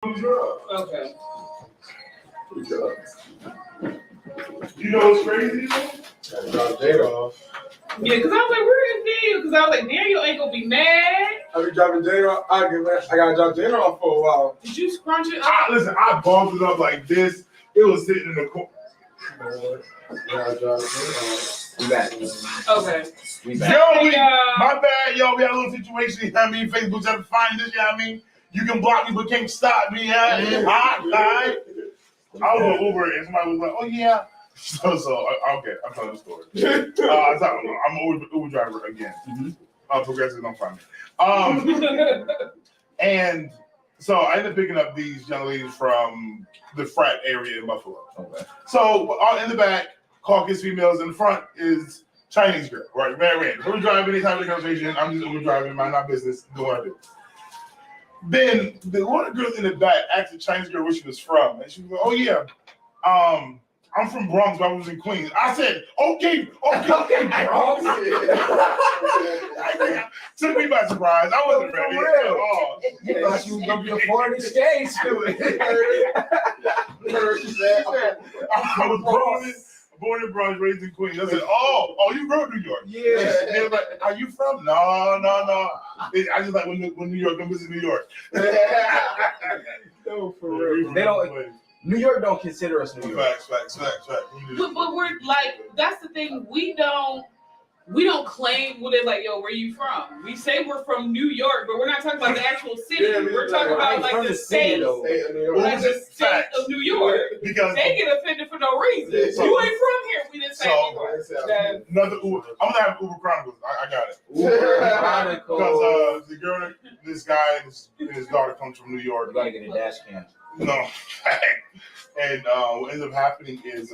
Okay. You know what's crazy? Drop Jada off. Yeah, because I was like, where is Daniel? Because I was like, Daniel ain't gonna be mad. I be dropping Jada off. I gotta drop Jada off for a while. Did you scrunch it up? Listen, I bumped it up like this. It was sitting in the corner. Yeah, drop Jada off. We back. Okay. We back. Yo, Hey, my bad, yo. We had a little situation. You know what I mean? Facebook trying to find this. You know what I mean? You can block me, but can't stop me. Yeah, I was on Uber and somebody was like, "Oh yeah." So okay, I'm telling the story. I'm an Uber driver again. Progressive, don't find me. And so I ended up picking up these young ladies from the frat area in Buffalo. Okay. So in the back, Caucasian females. In the front is Chinese girl. Right, very random. Uber driving, any type of conversation. I'm just Uber driving, mind my business, do what I do. Then the one girl in the back asked the Chinese girl where she was from, and she was like, "Oh yeah, I'm from Bronx, but I was in Queens." I said, "Okay, Bronx." Took me by surprise. I wasn't ready at all. You thought you was gonna be a foreign exchange student. I was born in Bronx, raised in Queens. I said, "Oh, you grew up in New York?" Yeah. They were like, "Are you from?" No. I just like when New York come visit New York. No, for real. They don't. New York don't consider us New York. Facts. But we're like, that's the thing. We don't claim what it's like. Yo, where you from? We say we're from New York, but we're not talking about the actual city. We're talking about like the state, like the state of New York. Because they get offended for no reason. You ain't from here. We didn't say anywhere. Another Uber. I'm gonna have Uber Chronicles. I got it. Uber Chronicles. Because the girl, this guy, and his daughter comes from New York. You gotta get a dash cam. No. And what ends up happening is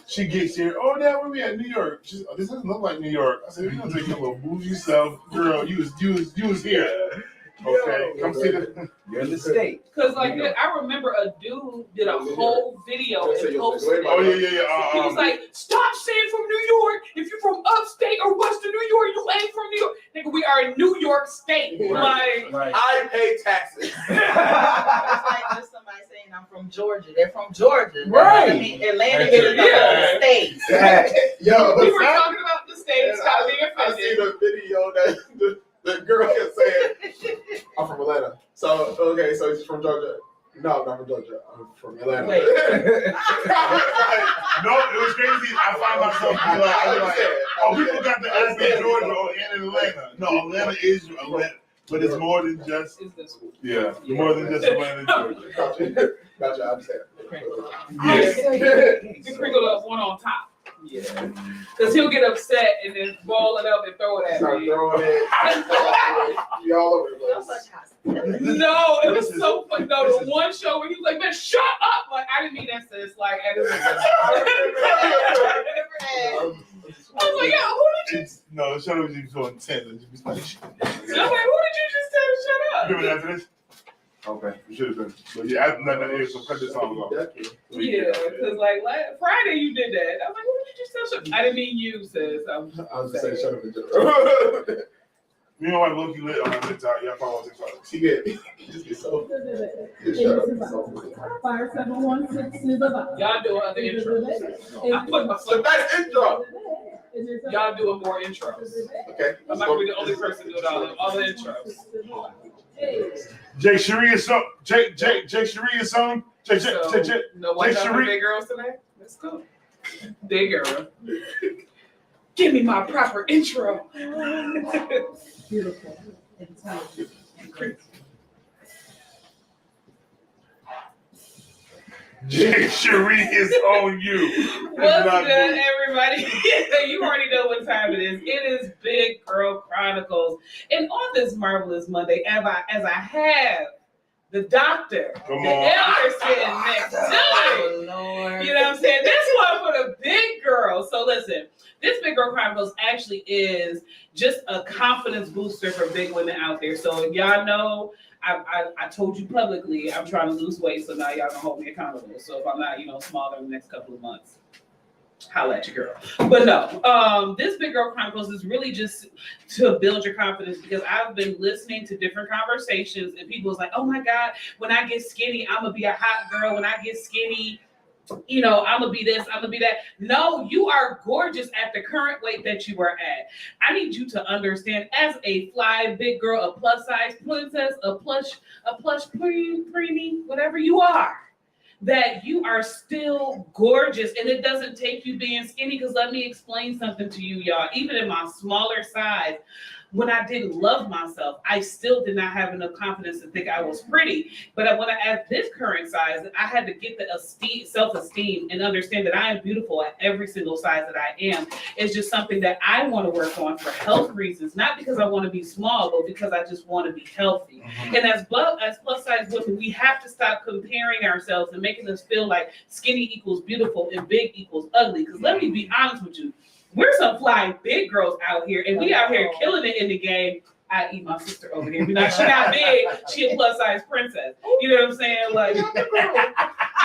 she gets here. "Oh, Dad, where we at? New York." She's, "This doesn't look like New York." I said, "You're gonna take your little bougie self, girl. You was here. Okay, come see the. You're in the state. Because like I remember a dude did a whole video and posted it. Oh yeah. He was like, "Stop saying from New York. If you're from upstate or western New York, you ain't from New York. Nigga, we are in New York State. Right. Like, I pay taxes. It's like just somebody saying I'm from Georgia. They're from Georgia. Right. I mean, Atlanta is the whole state. Yo, we were talking about the states. Stop being I see offended. the video that the girl kept saying, "I'm from Atlanta." So okay, so she's from Georgia. No, I'm not from Georgia. I'm from Atlanta. Wait. No, it was crazy. I find myself like, people got the accent Georgia or in Atlanta. No, Atlanta is Atlanta, but it's more than just more than just Atlanta, Georgia. Gotcha. I understand. You sprinkle up one on top. Yeah. Because he'll get upset and then ball it up and throw it at Start me. throwing it. You all over the place. No, it was so funny. No, the one show where he was like, "Man, shut up!" Like, I didn't mean that, sis. Like, I was like, "Yo, who did you?" No, the show was just so intense. And just like, I was like, "Who did you just tell to shut up?" you remember after this? Okay. You should have been. But yeah, after that, so cut this song off. Yeah, because like Friday you did that. I was like, "Who did you just tell?" Shut? I didn't mean you, sis. I was just saying, shut up in general. You know why Loki lit on TikTok? Y'all follow TikTok. She did. Just get so. Shut up. Fire 716 is about. Y'all do other intros. I put my So that's intro. Y'all doing more intros. Okay. I'm not gonna be the only person doing all the intros. Jay Sharia's song. Jay Sharia's song. Jay. No one talking big girls today? Let's go. Big girl. Give me my proper intro. Beautiful. Intelligent. Jay Cherie is on you. What's good, everybody? You already know what time it is. It is Big Girl Chronicles. And on this marvelous Monday, as I have the doctor, the elder sitting next to me. Lord. You know what I'm saying? This one for the big girls. So listen, this Big Girl Chronicles actually is just a confidence booster for big women out there. So y'all know, I told you publicly I'm trying to lose weight, so now y'all gonna hold me accountable. So if I'm not, smaller in the next couple of months, holla at your girl. But no, this Big Girl Chronicles is really just to build your confidence, because I've been listening to different conversations and people was like, oh my God, when I get skinny, I'm gonna be a hot girl. When I get skinny, you know, I'm gonna be this, I'm gonna be that. No, you are gorgeous at the current weight that you are at. I need you to understand, as a fly big girl, a plus size princess, a plush preemie, whatever you are, that you are still gorgeous, and it doesn't take you being skinny. Because let me explain something to you, y'all. Even in my smaller size, when I didn't love myself, I still did not have enough confidence to think I was pretty. But when I at this current size, I had to get the self-esteem and understand that I am beautiful at every single size that I am. It's just something that I want to work on for health reasons, not because I want to be small, but because I just want to be healthy. And as plus size women, we have to stop comparing ourselves and making us feel like skinny equals beautiful and big equals ugly. Because let me be honest with you, we're some fly big girls out here, and we out here killing it in the game. I.e. my sister over here. Now, she not big, she a plus size princess. You know what I'm saying? Like, yeah,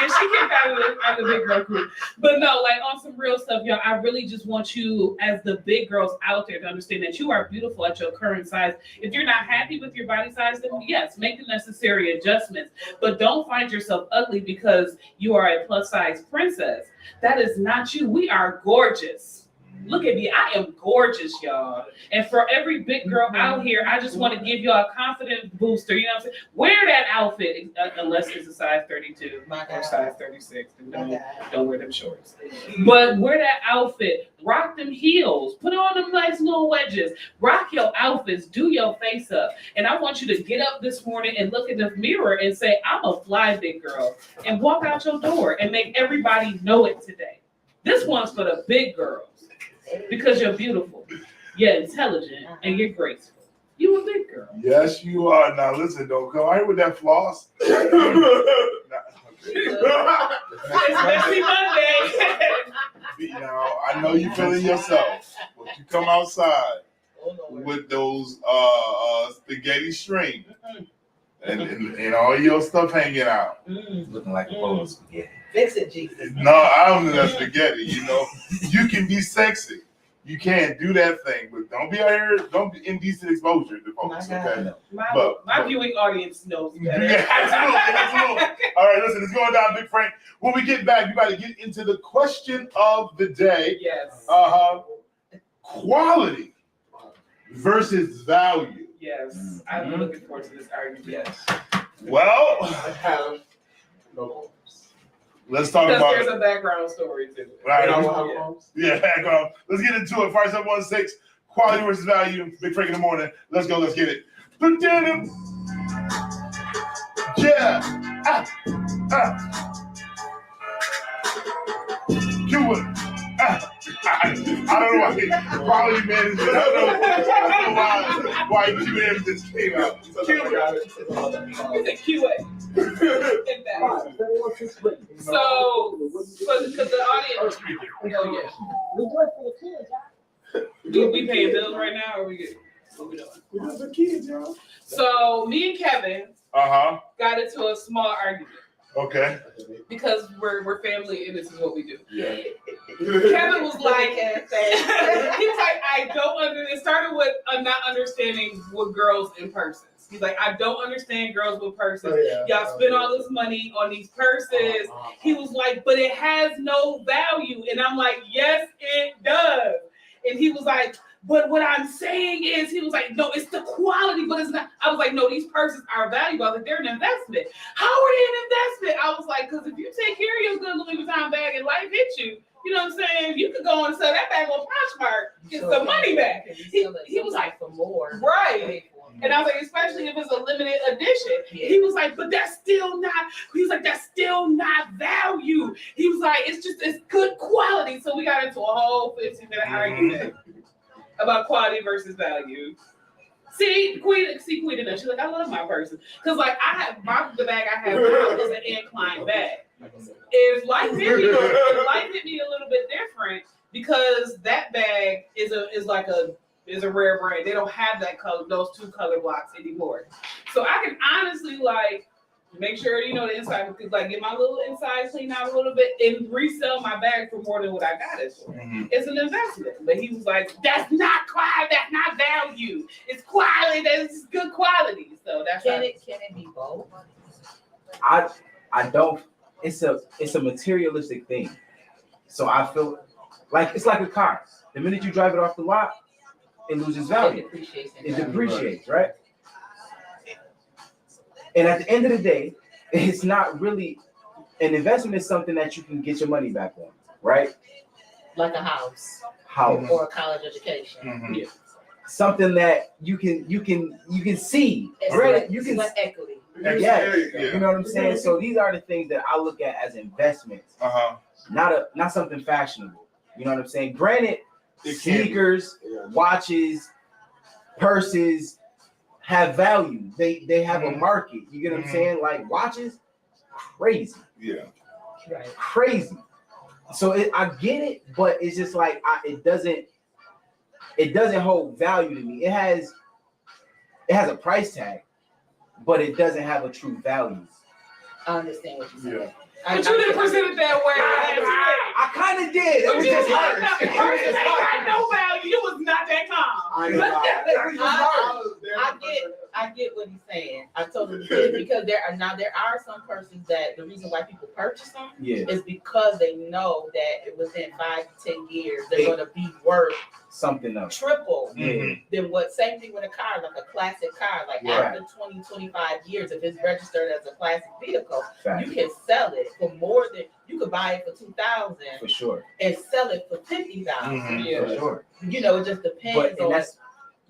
she came out of the big girl group. But no, like on some real stuff, y'all, I really just want you, as the big girls out there, to understand that you are beautiful at your current size. If you're not happy with your body size, then yes, make the necessary adjustments. But don't find yourself ugly because you are a plus size princess. That is not you. We are gorgeous. Look at me, I am gorgeous, y'all. And for every big girl out here, I just want to give y'all a confidence booster. You know what I'm saying? Wear that outfit, unless it's a size 32 or size 36. And don't wear them shorts. But wear that outfit. Rock them heels. Put on them nice little wedges. Rock your outfits. Do your face up. And I want you to get up this morning and look in the mirror and say, I'm a fly big girl. And walk out your door and make everybody know it today. This one's for the big girls. Because you're beautiful, you're intelligent, and you're graceful. You a big girl. Yes, you are. Now listen, don't come out here with that floss. It's Messy Monday. Now, I know you feeling yourself, but you come outside with those spaghetti string and all your stuff hanging out. Looking like a bowl of spaghetti. Fix it, Jesus. No, I don't do that spaghetti. You know, you can be sexy. You can't do that thing, but don't be out here. Don't be indecent exposure to folks. Okay. My viewing audience knows better. Yeah, absolutely. All right, listen, it's going down, Big Frank. When we get back, you got to get into the question of the day. Yes. Quality versus value. Yes. I'm looking forward to this argument. Yes. Well, I have no qualms. Let's talk because about there's it. a background story to it. Right. I don't have qualms. Yeah, background. Let's get into it. 5716, quality versus value. Big Frank in the morning. Let's go. Let's get it. Yeah. Do it. I don't know why quality management. I don't know why QM just came out. It's a QA. So, because the audience, we paying bills right now, or we good? What we doing? We're just the kids, y'all. So, me and Kevin got into a small argument. Okay. Because we're family and this is what we do. Yeah. Kevin was like, he was like, I don't understand. It started with not understanding what girls in purses. He's like, I don't understand girls with purses. Oh, yeah. Y'all spend all this money on these purses. He was like, but it has no value. And I'm like, yes, it does. And he was like, but what I'm saying is, he was like, no, it's the quality, but it's not. I was like, no, these purses are valuable. I was like, they're an investment. How are they an investment? I was like, because if you take care of your good Louis Vuitton bag and life hits you, you know what I'm saying? You could go and sell that bag on Poshmark, get some money back. He was like, for more. Right. And I was like, especially if it's a limited edition. He was like, but that's still not, he was like, that's still not value. He was like, it's good quality. So we got into a whole 15-minute argument about quality versus value. See, Queen and she's like, I love my person. Because like the bag I have now is an incline bag. If life hit me a little bit different, because that bag is a rare brand. They don't have that color, those two color blocks anymore. So I can honestly like Make sure you know the inside, because like get my little inside cleaned out a little bit and resell my bag for more than what I got it for. Mhm. It's an investment. But he was like, that's not quality, that's not value. It's quality, that's good quality. So that's Can it be both? I don't. It's a materialistic thing. So I feel like it's like a car. The minute you drive it off the lot, it loses value. It depreciates, right? And at the end of the day, it's not really an investment. Is something that you can get your money back on, right? Like a house House, or a college education. Mhm. Yeah. something that you can see. Granted, you can. equity. Yes, Yeah. you know what I'm saying. So these are the things that I look at as investments, not something fashionable. You know what I'm saying. Granted, It can be. sneakers, Yeah. watches, purses have value. They have a market. You get what I'm Mhm. saying? Like watches, crazy, Yeah. Right. crazy. So I get it, but it's just like it doesn't hold value to me. It has a price tag, but it doesn't have a true value. I understand what you're saying. Yeah. But you didn't present it that way. I kind of did. It was just hard. It had no value. It was not that calm. It was just hard. I get what he's saying. I totally get it because there are some persons that the reason why people purchase them Yeah, is because they know that within 5 to 10 years they're going to be worth something else. triple Mhm. than what. Same thing with a car, like a classic car. Like Right. after 20-25 years, if it's registered as a classic vehicle, Fact. you can sell it for more than you could buy it for $2,000 For sure. and sell it for $50,000. Mhm. Yeah. For sure. You know, it just depends on.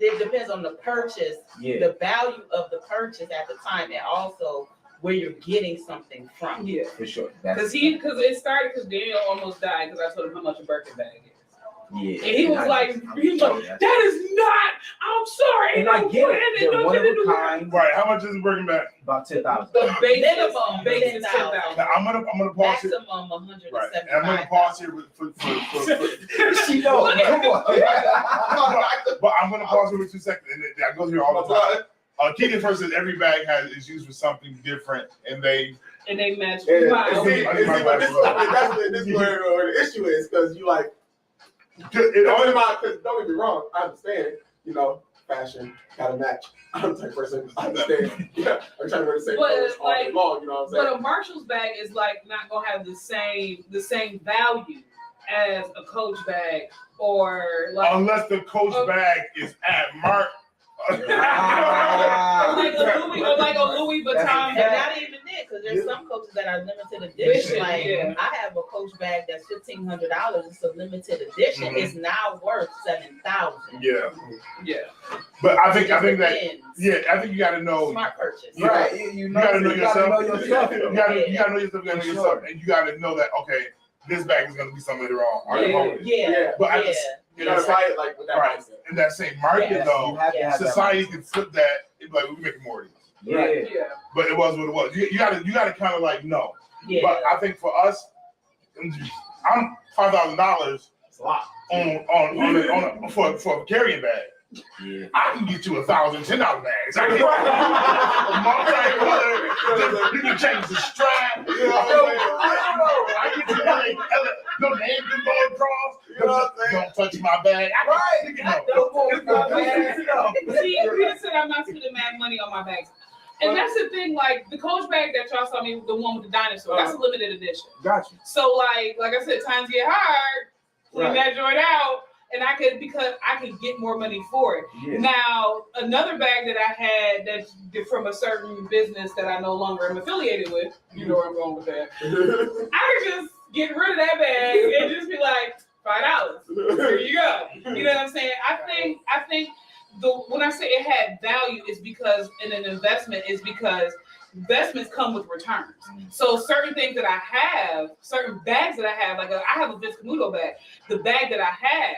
It depends on the purchase, Yeah. the value of the purchase at the time, and also where you're getting something from. Yeah. For sure. Because it started because Daniel almost died because I told him how much a Birkin bag is. Yeah. And he was like, that is not, I'm sorry. And I get it. And They're one of a kind. Right. How much is it working back? About 10,000. The base Minimum base is 10,000. 10,000. Now I'm gonna pause it. Maximum Right. And I'm gonna 175. pause here for She knows. Come on. but I'm gonna pause here for 2 seconds. And I go here all the time. Keegan first says every bag is used for something different, and they match And mine. this is where the issue is because you like. it all Because don't get me wrong, I understand. You know, fashion gotta match. I'm the type of person. I understand. Yeah, I'm trying to wear the same But, clothes all day like, long. You know what I'm saying? But a Marshall's bag is like not gonna have the same value as a Coach bag or like unless the Coach bag is at Mark. like a Louis Vuitton And bag. not even that, because there's some coaches that are limited edition. Like Yeah. I have a Coach bag that's $1,500. It's a limited edition. Mhm. It's now worth $7,000. Yeah, Yeah. but I think that Depends. I think you gotta know. Smart purchase. Yeah. Right. You gotta know yourself. You gotta know yourself. You gotta know yourself. You gotta know yourself, and you gotta know that okay, this bag is gonna be something later on. Yeah. But I Yeah. just, You gotta buy it like with that right mindset. in that same market Yes. though, You have to have that society can flip that. It's like we're making more of these, Yeah. Yeah. but it was what it was. You gotta kind of like know. Yeah. But I think for us, I'm $5,000 It's a lot. on for a carrying bag. Yeah. I can get you $1,010 bags. I can, you can change the strap. You know what I'm saying? I get you like no name can go across. You know what I'm saying? Don't touch my bag. You know. See, Peter said I'm not spending mad money on my bags. And that's the thing, like the Coach bag that y'all saw me, the one with the dinosaur, that's a limited edition. Got you. So like I said, times get hard, clean that joint out, and I could get more money for it. Yeah. Now, another bag that I had that's from a certain business that I no longer am affiliated with, you know where I'm going with that. I could just get rid of that bag and just be like, $5. Here you go. You know what I'm saying? I think when I say it had value is because in an investment is because investments come with returns. So certain things that I have, certain bags that I have, like I have a Vince Camuto bag. The bag that I have,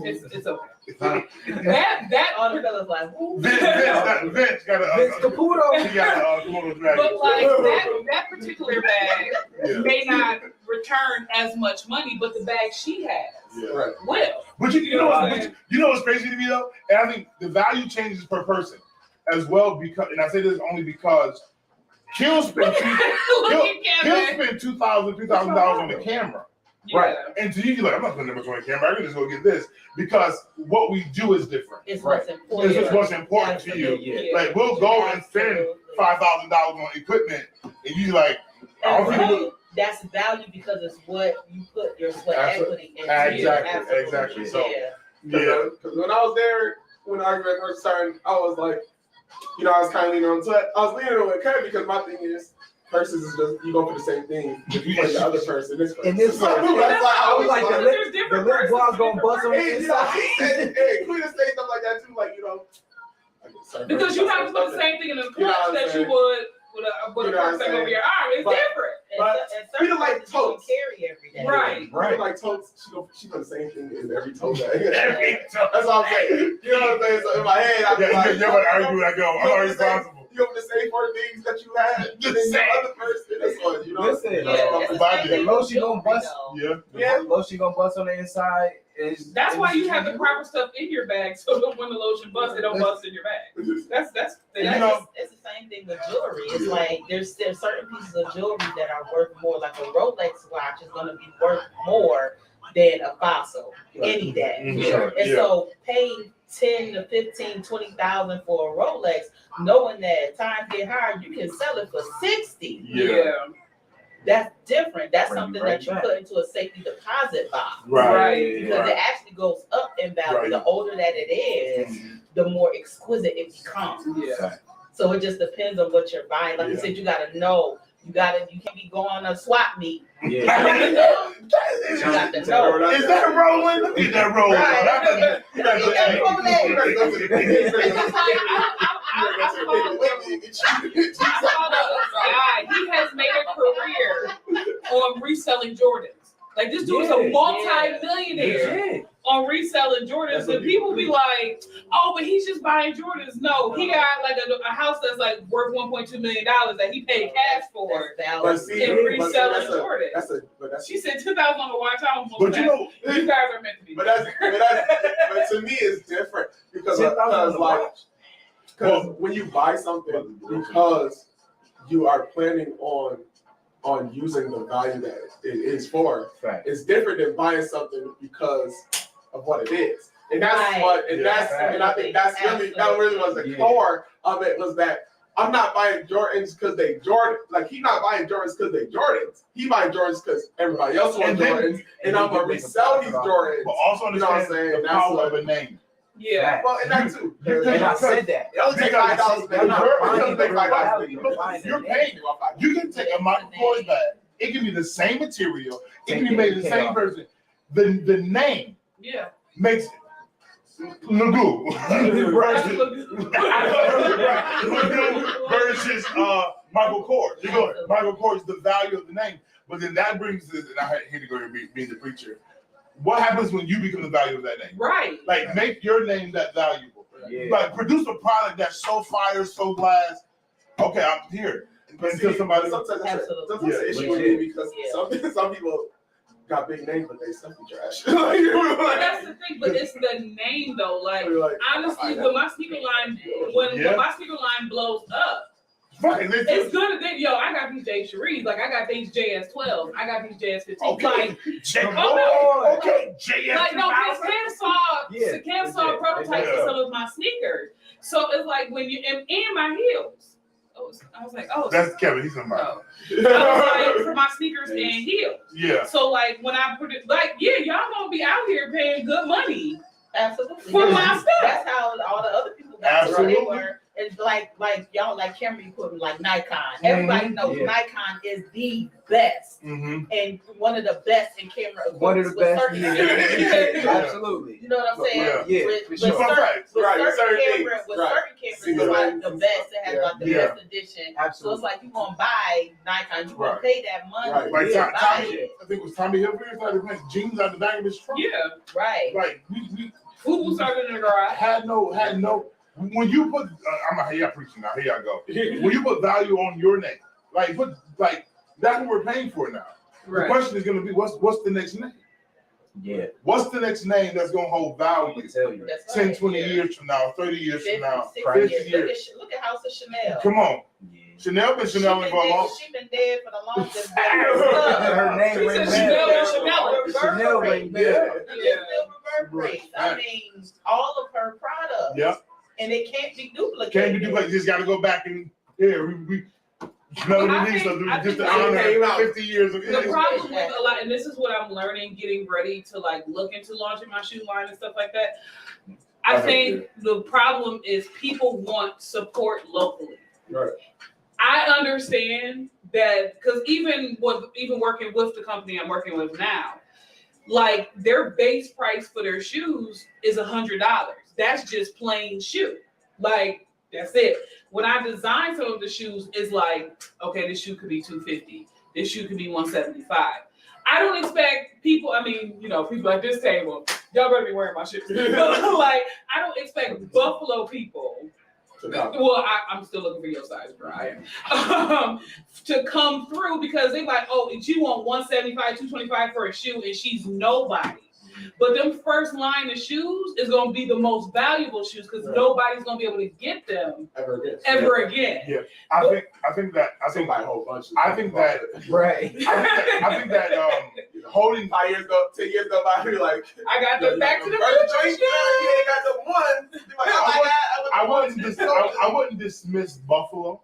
it's okay. That All the fellas like, ooh. Vince got Vince a Caputo. he got a Komodo dragon. but like that particular bag may not return as much money, but the bag she has Right. will. But you know what's crazy to me though? And I think the value changes per person as well because, and I say this only because He'll spend Look at Kevin. $2,000 on the camera. Right. And to you, you're like, I'm not putting that much on the camera. I can just go get this because what we do is different. It's Right. what's important. It's just what's important to you. Yeah. Like we'll go and spend $5,000 on equipment, and you like, I don't think And that's value because it's what you put your sweat equity into. Exactly, Absolutely. exactly. So, Yeah. yeah. Because when I was there, when the argument first started, I was like, you know, I was kind of leaning on Tut. I was leaning on Kevin because my thing is, purses is just, you go for the same thing if you put the other person, this person. In this So, person. that's like, I was Like like, the lip gloss gonna bust on the hey, you know, inside. hey, Queen say stuff like that too, like, you know. Because you have to put the same thing in the You know clutch what I'm that you saying? would with a You know what purse I'm thing over saying? your arm. It's But- different. But And we certain don't like places you don't totes. carry every day. Right. Right. Like totes, she does the same thing as every tote bag. Every time. That's what I'm saying. You know what I'm saying? So in my head, I'm Yeah, like, you're gonna argue like, yo, I'm not responsible. You have the same 4 things that you had The in the same. other person. This one, you know. Listen, Yeah, That's what it's I'm the saying. same thing The with lotion gonna jewelry, bust. though. Yeah. Yeah. The lotion gonna bust on the inside. That's why you have the proper stuff in your bag so that when the lotion busts, it don't bust in your bag. That's And You know- it's the same thing with jewelry. It's like there's certain pieces of jewelry that are worth more. Like a Rolex watch is going to be worth more than a fossil any day. Mhm. And Yeah. so paying 10 to 15, 20,000 for a Rolex, knowing that times get higher, you can sell it for 60. Yeah. That's different. That's Bring you something right that you back. put into a safety deposit box. Right. Because it actually goes up in value. Right. The older that it is, the more exquisite it becomes. Yeah. So it just depends on what you're buying. Like you Yeah. said, you gotta know. You can't be going on a swap meet. Yeah. You got to know. Is that rolling? Look at that rolling. Right. That's You better go to the- you better go to the- you better go to the- I saw the guy. He has made a career on reselling Jordans. Like this dude's a Yeah. multi-millionaire Legit. on reselling Jordans, and people be like, "Oh, but he's just buying Jordans." No, he got like a house that's like worth $1.2 million that he paid cash for That's But value. see, and but reselling that's a- Jordans. that's She said 2,000 on the watch. I almost But you know, you guys are meant to be. but to me it's different because $10,000 on the like watch. because when you buy something because you are planning on using the value that it is for, Fact. it's different than buying something because of what it is. And that's Right. what and Yeah. that's and I think that really was the Yeah. core of it was that I'm not buying Jordans because they Jordan. Like he's not buying Jordans because they Jordans. He buying Jordans because everybody else wants And then- Jordans, and I'm gonna resell these Jordans. but also You know what I'm understand saying? the That's power what- of a name. Yeah. Well, and that too. You- And I said that. It only takes $5 They're not It buying only takes the $5 value, they're buying the You're name. paying. You can take a Michael Kors bag. It can be the same material. It can be made of the same person. The name Yeah. makes Lagu versus Michael Kors. You go Michael Kors, the value of the name, but then that brings this, and I hate to go here being the preacher. What happens when you become the value of that name? Right. Like make your name that valuable. Yeah. Like produce a product that's so fire, so glass. Okay, I'm here. Until somebody. Sometimes that's Absolutely. an issue with me because some people got big names, but they stuff trash. But that's the thing. But it's the name though. Like honestly, when my sneaker line when my sneaker line blows up, Right, it's gonna think, yo, I got these J Cheries, like I got these JS12, I got these JS15. Okay. Like, Oh, okay, JS. like no, Cam saw prototypes Yeah. of some of my sneakers. So it's like when you and my heels. I was like, oh, That's Kevin. He's somebody. oh. I was like, for my sneakers and heels. Yeah. So like when I put it, like yeah, y'all gonna be out here paying good money Absolutely. for my stuff. That's how all the other people got started. Absolutely. They were. It's like y'all like Cameron putting like Nikon. Everybody knows Yeah. Nikon is the best Mm-hmm. and one of the best in camera equipment. One of the best. certain Yeah. Absolutely. You know what I'm saying? Yeah, With, for with sure. certain, with Right, certain certain cameras, things, with right. certain cameras, See, it's like yeah. the best. It has like the Yeah. best edition. So Absolutely. it's like you gonna buy Nikon, you gonna Right. pay that money. Right. Like to buy Tommy, it. I think it was Tommy Hilfiger started putting jeans out the back of his trunk. Yeah. Right. Like we Who started in the garage? had no. When you put, I'm not here preaching now. Here I go. When you put value on your name, like that's what we're paying for now. The question is going to be, what's the next name? Yeah. What's the next name that's going to hold I value can tell you. That's 10, right. 20 Yeah. years from now, 30 years from now, 50, 50 60 years? Look at House of Chanel. Come on. Yeah. Chanel been Chanel for a long. She been dead for the longest. Her name She rang said bells. Chanel rang Yeah. bells. Reverberates. I mean, all of her products. Yep. And it can't be duplicated. Can't be duplicated. You just got to go back and we Chanel released something just to honor 50 years of The problem with a lot, and this is what I'm learning, getting ready to like look into launching my shoe line and stuff like that. I think the problem is people want support locally. Right. I understand that because even working with the company I'm working with now, like their base price for their shoes is $100. That's just plain shoe. Like that's it. When I design some of the shoes, it's like, okay, this shoe could be $250. This shoe could be $175. I don't expect people, I mean, you know, people at this table, y'all better be wearing my shoes. Like, I don't expect Buffalo people. Well, I'm still looking for your size, bro. I am. To come through because they're like, oh, you want $175, $225 for a shoe, and she's nobody. But them first line of shoes is gonna be the most valuable shoes because nobody's gonna be able to get them ever again. Yeah, I think that buy a whole bunch. I think that holding 5 years ago, 10 years ago, I be like, I got the back to the joint. You ain't got the one. I wouldn't dismiss Buffalo.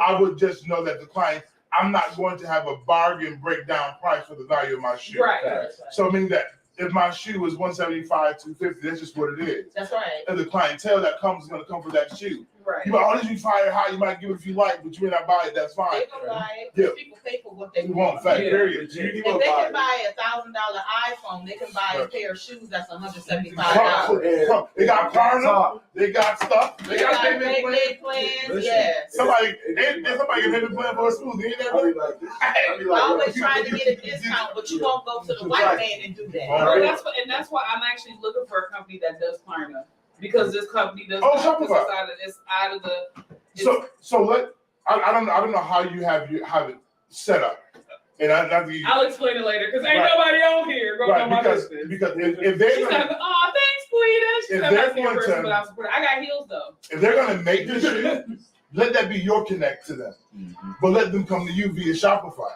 I would just know that the client, I'm not going to have a bargain breakdown price for the value of my shoe. Right. So I mean that if my shoe is $175, $250, that's just what it is. That's right. And the clientele that comes is going to come for that shoe. Right. You might, oh, this you fire high, you might give it if you like, but you may not buy it, that's fine. They can buy it. Yeah. People pay for what they You want want. fact, Yeah. period. If they can buy $1,000 iPhone, they can buy a pair of shoes that's $175. They got Klarna, they got stuff, they got payment payment plans. plans. Yes. Somebody can payment plan for a smoothie, ain't that I'll right? be like, I always trying to get a discount, but you won't go to the white man and do that. Right. That's why I'm actually looking for a company that does Klarna because this company does. Oh, not, Shopify. it's out of the. I don't know how you have it set up, and I'll explain it later because ain't nobody on here going on my business. Because if they're She's gonna, like, oh, thanks, Quita. She's if not they're asking going person, to- but I'll support it. I got heels though. if they're gonna make this shoe, let that be your connect to them, but let them come to you via Shopify.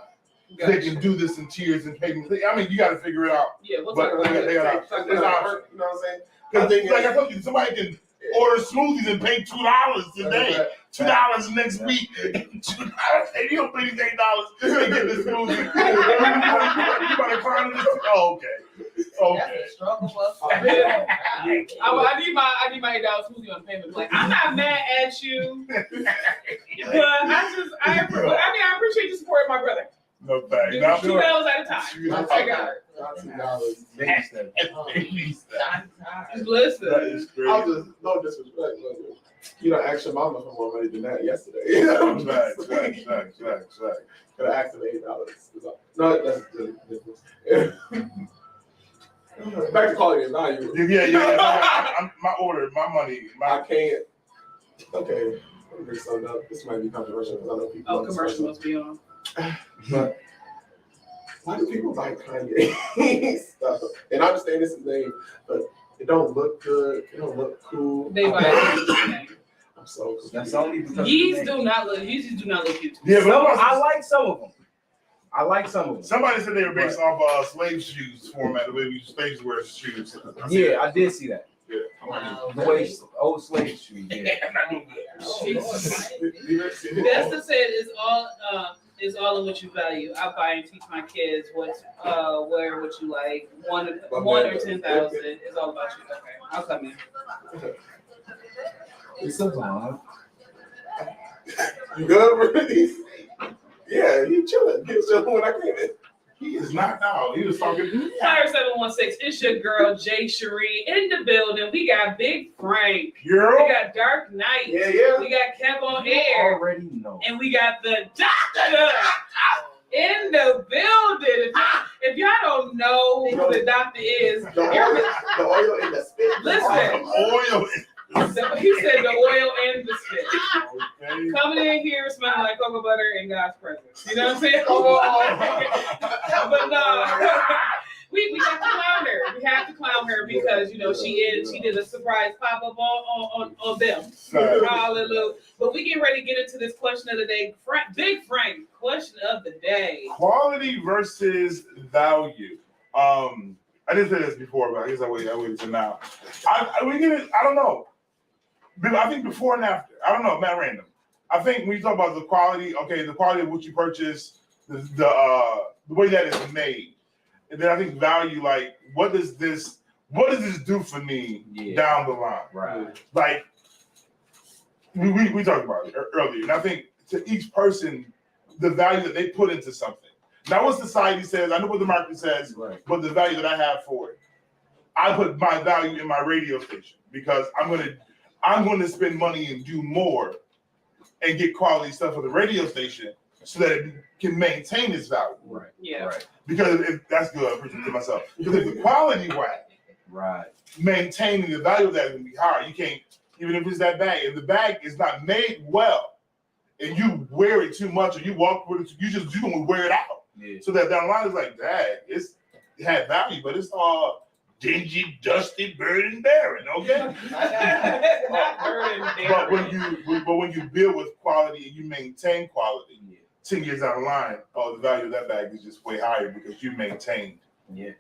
Gotcha. They can do this in tiers and payments. I mean, you got to figure it out. Yeah, we'll But talk about they it. got it's not hurt, you know what I'm saying? Because like I told you, somebody can order smoothies and pay $2 today, $2 next week, $2, and you don't pay these $8 to get this smoothie. You better find this. Oh, okay. That's a struggle bus. I need my $8 smoothie on the payment plan. I'm not mad at you, but I appreciate you supporting my brother. No thanks. Give Now, me $2 at a time. I got it. Just listen. That is I was great. just no disrespect, but you know, asked your mama for more money than that yesterday. Facts. Could have asked him $8. No, that's the difference. Back to quality and value. Yeah. My order, my money, I can't. Okay, let me bring something up. This might be controversial because I know people. Oh, commercial must be on. But why do people buy Kanye stuff? And I understand this is name, but it don't look good. It don't look cool. They buy it. I'm so confused. That's only because Yeezys do not look cute. Yeah, but I like some of them. Somebody said they were based off slave shoes format, the way we slaves wear shoes. Yeah, I did see that. Yeah. Wow. The way old slave shoes. Yeah. Vesta said it's all in what you value. I buy and teach my kids what what you like. One or 10,000. It's all about you. Okay, I'll come in. It's so long. You good, Rudy? Yeah, he chilling. He was chilling when I came in. He is knocked out. He was talking. Fire 716. It's your girl Jay Cherie in the building. We got Big Frank. Girl. We got Dark Knight. Yeah. We got Kev on You air. already know. And we got the doctor in the building. If y'all don't know who the doctor is, The oil in the spit. Listen. Oil. He said the oil and the spit. Okay. Coming in here smelling like cocoa butter in God's presence. You know what I'm saying? But no, we got to clown her. We have to clown her because she did a surprise pop up on them. Hallelujah. But we get ready to get into this question of the day. Big Frank, question of the day. Quality versus value. I didn't say this before, but I guess I waited till now. We get it. I don't know. I think before and after. I don't know. Not random. I think when you talk about the quality, okay, the quality of what you purchase, the way that it's made, and then I think value, like what does this do for me down the line? Right. Like we talked about it earlier, and I think to each person, the value that they put into something. Not what society says, I know what the market says, Right. but the value that I have for it. I put my value in my radio station because I'm gonna spend money and do more and get quality stuff for the radio station so that it can maintain its value. Right. Yeah. Right. Because if that's good, I appreciate it to myself. Because if the quality whack, Right. maintaining the value of that is gonna be hard. You can't, even if it's that bag, if the bag is not made well and you wear it too much or you walk with it, you gonna wear it out. Yeah. So that down the line is like, dang, it had value, but it's all dingy, dusty, burden barren, okay? Not burden bearing. But when you build with quality and you maintain quality, 10 years down the line, the value of that bag is just way higher because you maintained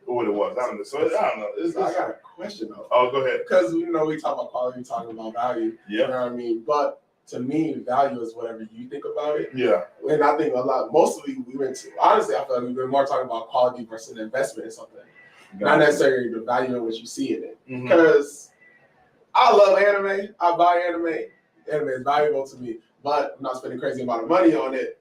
what it was. I don't know. So I don't know. So I got a question though. Oh, go ahead. Because we talk about quality, we talking about value. Yeah. You know what I mean? But to me, value is whatever you think about it. Yeah. And I think mostly honestly, I feel like we've been more talking about quality versus investment in something. Not necessarily the value in what you see in it. Mhm. Because I love anime. I buy anime. Anime is valuable to me. But I'm not spending crazy amount of money on it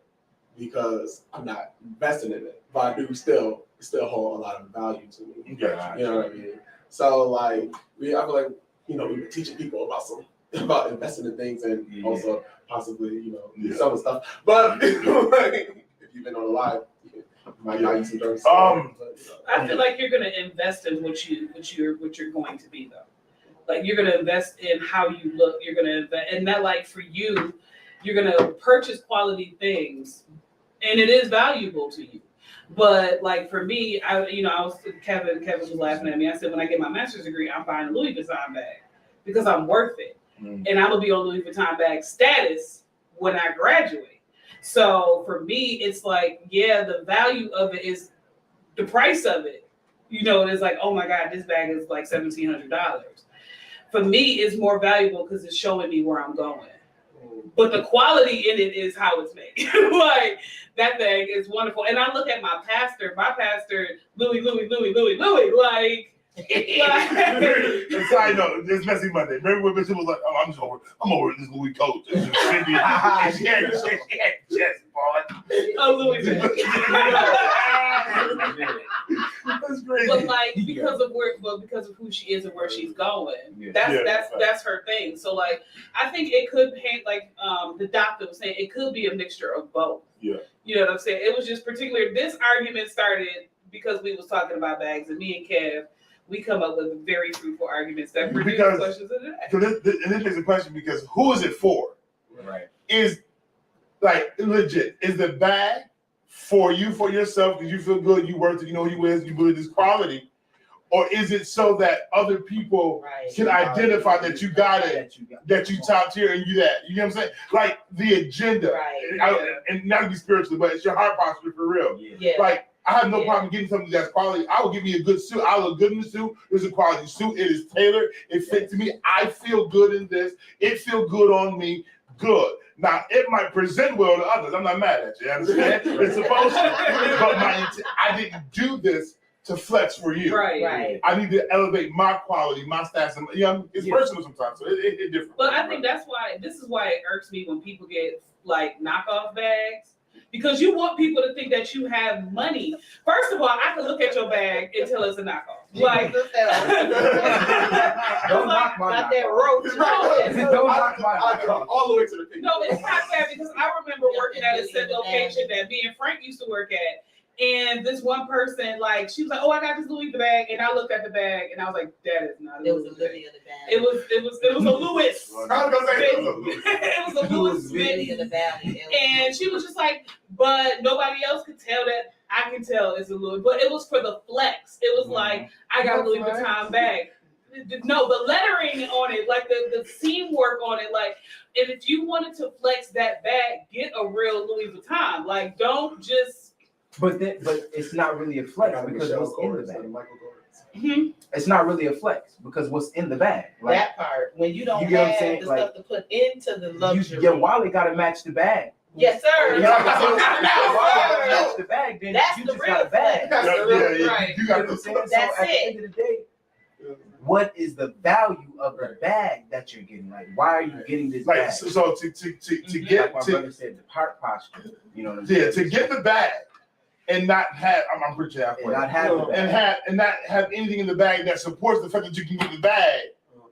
because I'm not investing in it. But I do still hold a lot of value to me. Gotcha. You know what I mean? So like I feel like, we've been teaching people about investing in things and also possibly, some of the stuff. But like, if you've been on the live, you might not use some terms. I feel like you're gonna invest in what you're going to be though. Like you're gonna invest in how you look. You're gonna invest, and that like for you, you're gonna purchase quality things, and it is valuable to you. But like for me, Kevin was laughing at me. I said when I get my master's degree, I'm buying a Louis Vuitton bag because I'm worth it, and I'm gonna be on Louis Vuitton bag status when I graduate. So for me, it's like, the value of it is the price of it. It's like, oh my God, this bag is like $1,700. For me, it's more valuable because it's showing me where I'm going. But the quality in it is how it's made. Like that bag is wonderful. And I look at my pastor, Louis, like. Side note, it's Messy Monday. Remember when Bishop was like, "Oh, I'm over this Louis coat." She had chest, boy. Oh, Louis. That's crazy. But like because of who she is and where she's going, that's her thing. So like I think it could paint like the doctor was saying, it could be a mixture of both. Yeah. You know what I'm saying? It was just particular. This argument started because we was talking about bags, and me and Kev, we come up with very fruitful arguments that produce questions of the day. And this makes a question because who is it for? Right. Is like legit? Is the bag for you, for yourself, because you feel good, you worth it, you know who you is, you believe this quality, or is it so that other people can identify that you got it, that you top tier, and you that? You know what I'm saying? Like the agenda, and not to be spiritual, but it's your heart posture for real. Yeah. Like I have no problem getting something that's quality. I will give me a good suit. I look good in the suit. It's a quality suit. It is tailored. It fits me. I feel good in this. It feels good on me. Good. Now, it might present well to others. I'm not mad at you. Understand? It's supposed to. But I didn't do this to flex for you. Right. I need to elevate my quality, my stats. And, it's personal sometimes, so it's different. But I think this is why it irks me when people get like knockoff bags. Because you want people to think that you have money. First of all, I can look at your bag and tell it's a knockoff. Like, Don't knock my Not that knockoff. roach. Don't knock my I come knockoff. all the way to the no, it's not that because I remember working at a set location that me and Frank used to work at. And this one person, like, she was like, "Oh, I got this Louis bag," and I looked at the bag, and I was like, "That is not a There was Louis a bag." Louis in the bag. It was a Louis. I was gonna say It was a Louis Lily in the valley. And she was just like, but nobody else could tell that. I can tell it's a Louis. But it was for the flex. It was like, I got a Louis Vuitton bag. no, the lettering on it, like the seam work on it, like, and if you wanted to flex that bag, get a real Louis Vuitton. Like, don't just. But it's not really a flex because what's in the bag. Mhm. It's not really a flex because what's in the bag. Like, That part, when you don't You get what I'm have saying? the Like, stuff to put into the luxury. your wallet got to match the bag. Yes, sir. If your wallet doesn't match the bag, then That's you the just real got a bag. flex. Right. You You know got what I'm to saying? So That's at the it. end of the day, what is the value of the bag that you're getting? Like, why are you getting this like bag? so to Mhm. get Like my to brother said, the heart posture. You know what I'm saying? yeah, to get the bag and not have I'm preaching halfway. And not have the And bag. not have anything in the bag that supports the fact that you can get the bag,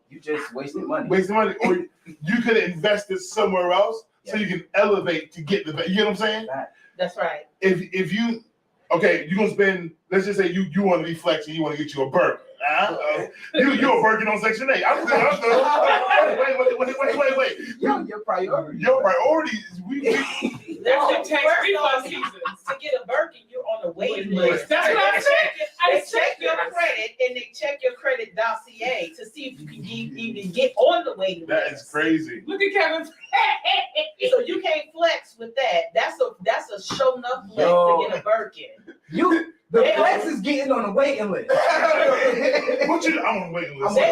You just wasted money. wasting money, or you could invest it somewhere else so you can elevate to get the bag. You know what I'm saying? That's right. If you you're gonna spend, let's just say you want to be flexing, you want to get you a burger. You're working on Section 8. I'm good. Wait. Your priority. Your priorities, That's the First tax refund off, season. To get a Birkin, you're on the waiting Waiting list. list. That's what I'm saying. They check your credit and they check your credit dossier to see if you can even get on the waiting that list. is crazy. Look at Kevin's. So you can't flex with that. That's a show enough flex Yo. to get a Birkin. The flex is getting on the waiting list. I'm on the waiting list. I'm on the waiting list. They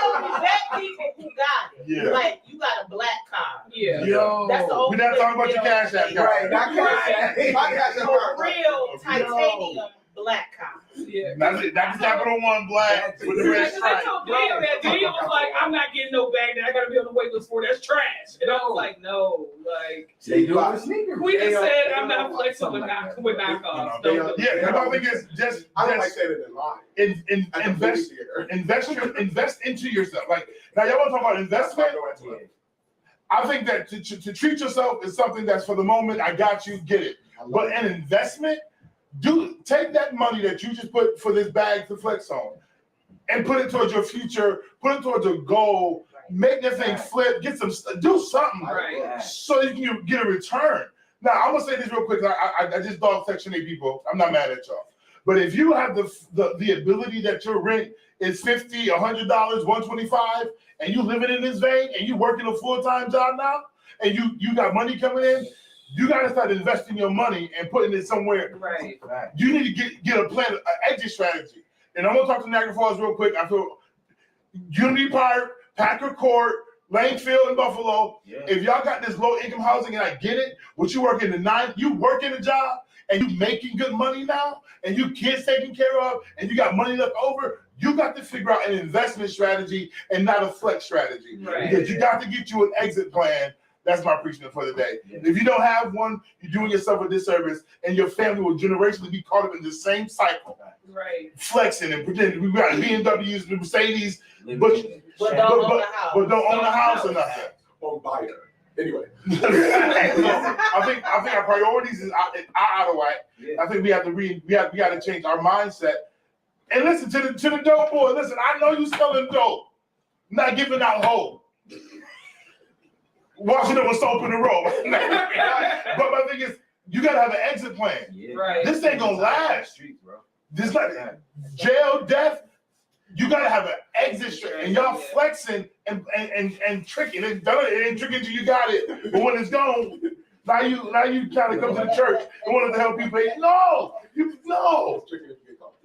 only black people who got it. Yeah. Like you got a black card. Yeah. Yo. That's the We're only not way talking about to your get on Cash the App waiting card. Right, not Cash App. My Cash App list. card. Real titanium black card. Yeah. That's the Capital One black with the red Because I stripe. told Daniel that. Daniel was like, I'm not getting no bag that I gotta be on the wait list for. That's trash. And I was like, no, like They do it with sneakers. we just They said are- I'm not flexing with knockoffs. They No, are- Yeah, my thing is just I don't like saying it in line. At the invest movie theater. invest into yourself. Like now, y'all want to talk about investment? I think that to treat yourself is something that's for the moment. I got you, get it. But an investment, take that money that you just put for this bag to flex on, and put it towards your future. Put it towards a goal. Make that thing flip. Get some. Do something. Right. So you can get a return. Now I'm gonna say this real quick. I just dog Section 8 people. I'm not mad at y'all. But if you have the ability that your rent is $50, $100, $125, and you living in this vein, and you working a full-time job now, and you got money coming in, you gotta start investing your money and putting it somewhere. Right. You need to get a plan, an exit strategy. And I'm gonna talk to Niagara Falls real quick. I feel Unity Park, Packer Court, Langfield, and Buffalo. Yeah. If y'all got this low income housing, and I get it, but you working you working a job and you making good money now, and you kids taken care of, and you got money left over, you got to figure out an investment strategy and not a flex strategy. Right. Because you got to get you an exit plan. That's my preaching for the day. Yeah. If you don't have one, you're doing yourself a disservice, and your family will generationally be caught up in the same cycle, Right. flexing and pretending we got BMWs, Mercedes, Living but- in it. But don't own the house. but don't own a house or nothing. Or buyer. Anyway. I think our priorities is out of whack. Yeah. I think we have to change our mindset. And listen to the dope boy. Listen, I know you selling dope, not giving out hope. Washing up with soap in the road. But my thing is, you gotta have an exit plan. Yeah. Right. This ain't gonna last. Streets, bro. This like jail, death. You gotta have an exit strategy, and y'all flexing and tricking. It ain't tricking till you got it, but when it's gone, now you trying to come to the church and wanted to help people. No. You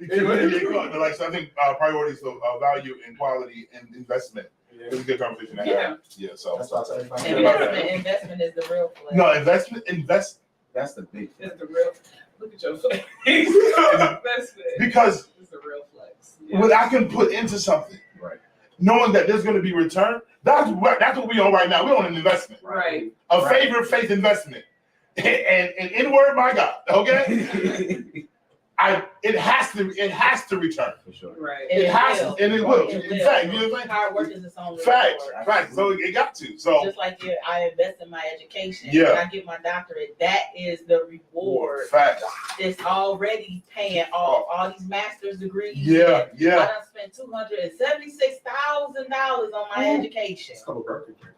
can't get caught. Like, so I think priorities of value and quality and investment. It was a good conversation to have. Yeah. So That's why I tell everybody. Investment is the real flex. no invest That's the big It's the real. Look at your flex. Investment. because It's the real flex. what I can put into something, right. knowing that there's going to be return. That's what we on right now. We're on an investment, Right. a favor faith investment, and inward, my God. Okay. It has to return. For sure. Right. It has to, and it will. It In will. fact, you know what I'm saying? Hard work is its own Facts, reward. facts. So it got to. So Just like I invest in my education, Yeah. and I get my doctorate, that is the reward. facts. It's already paying off all these master's degrees. Yeah, I yeah. done spent $276,000 on my education. It's called Burger King.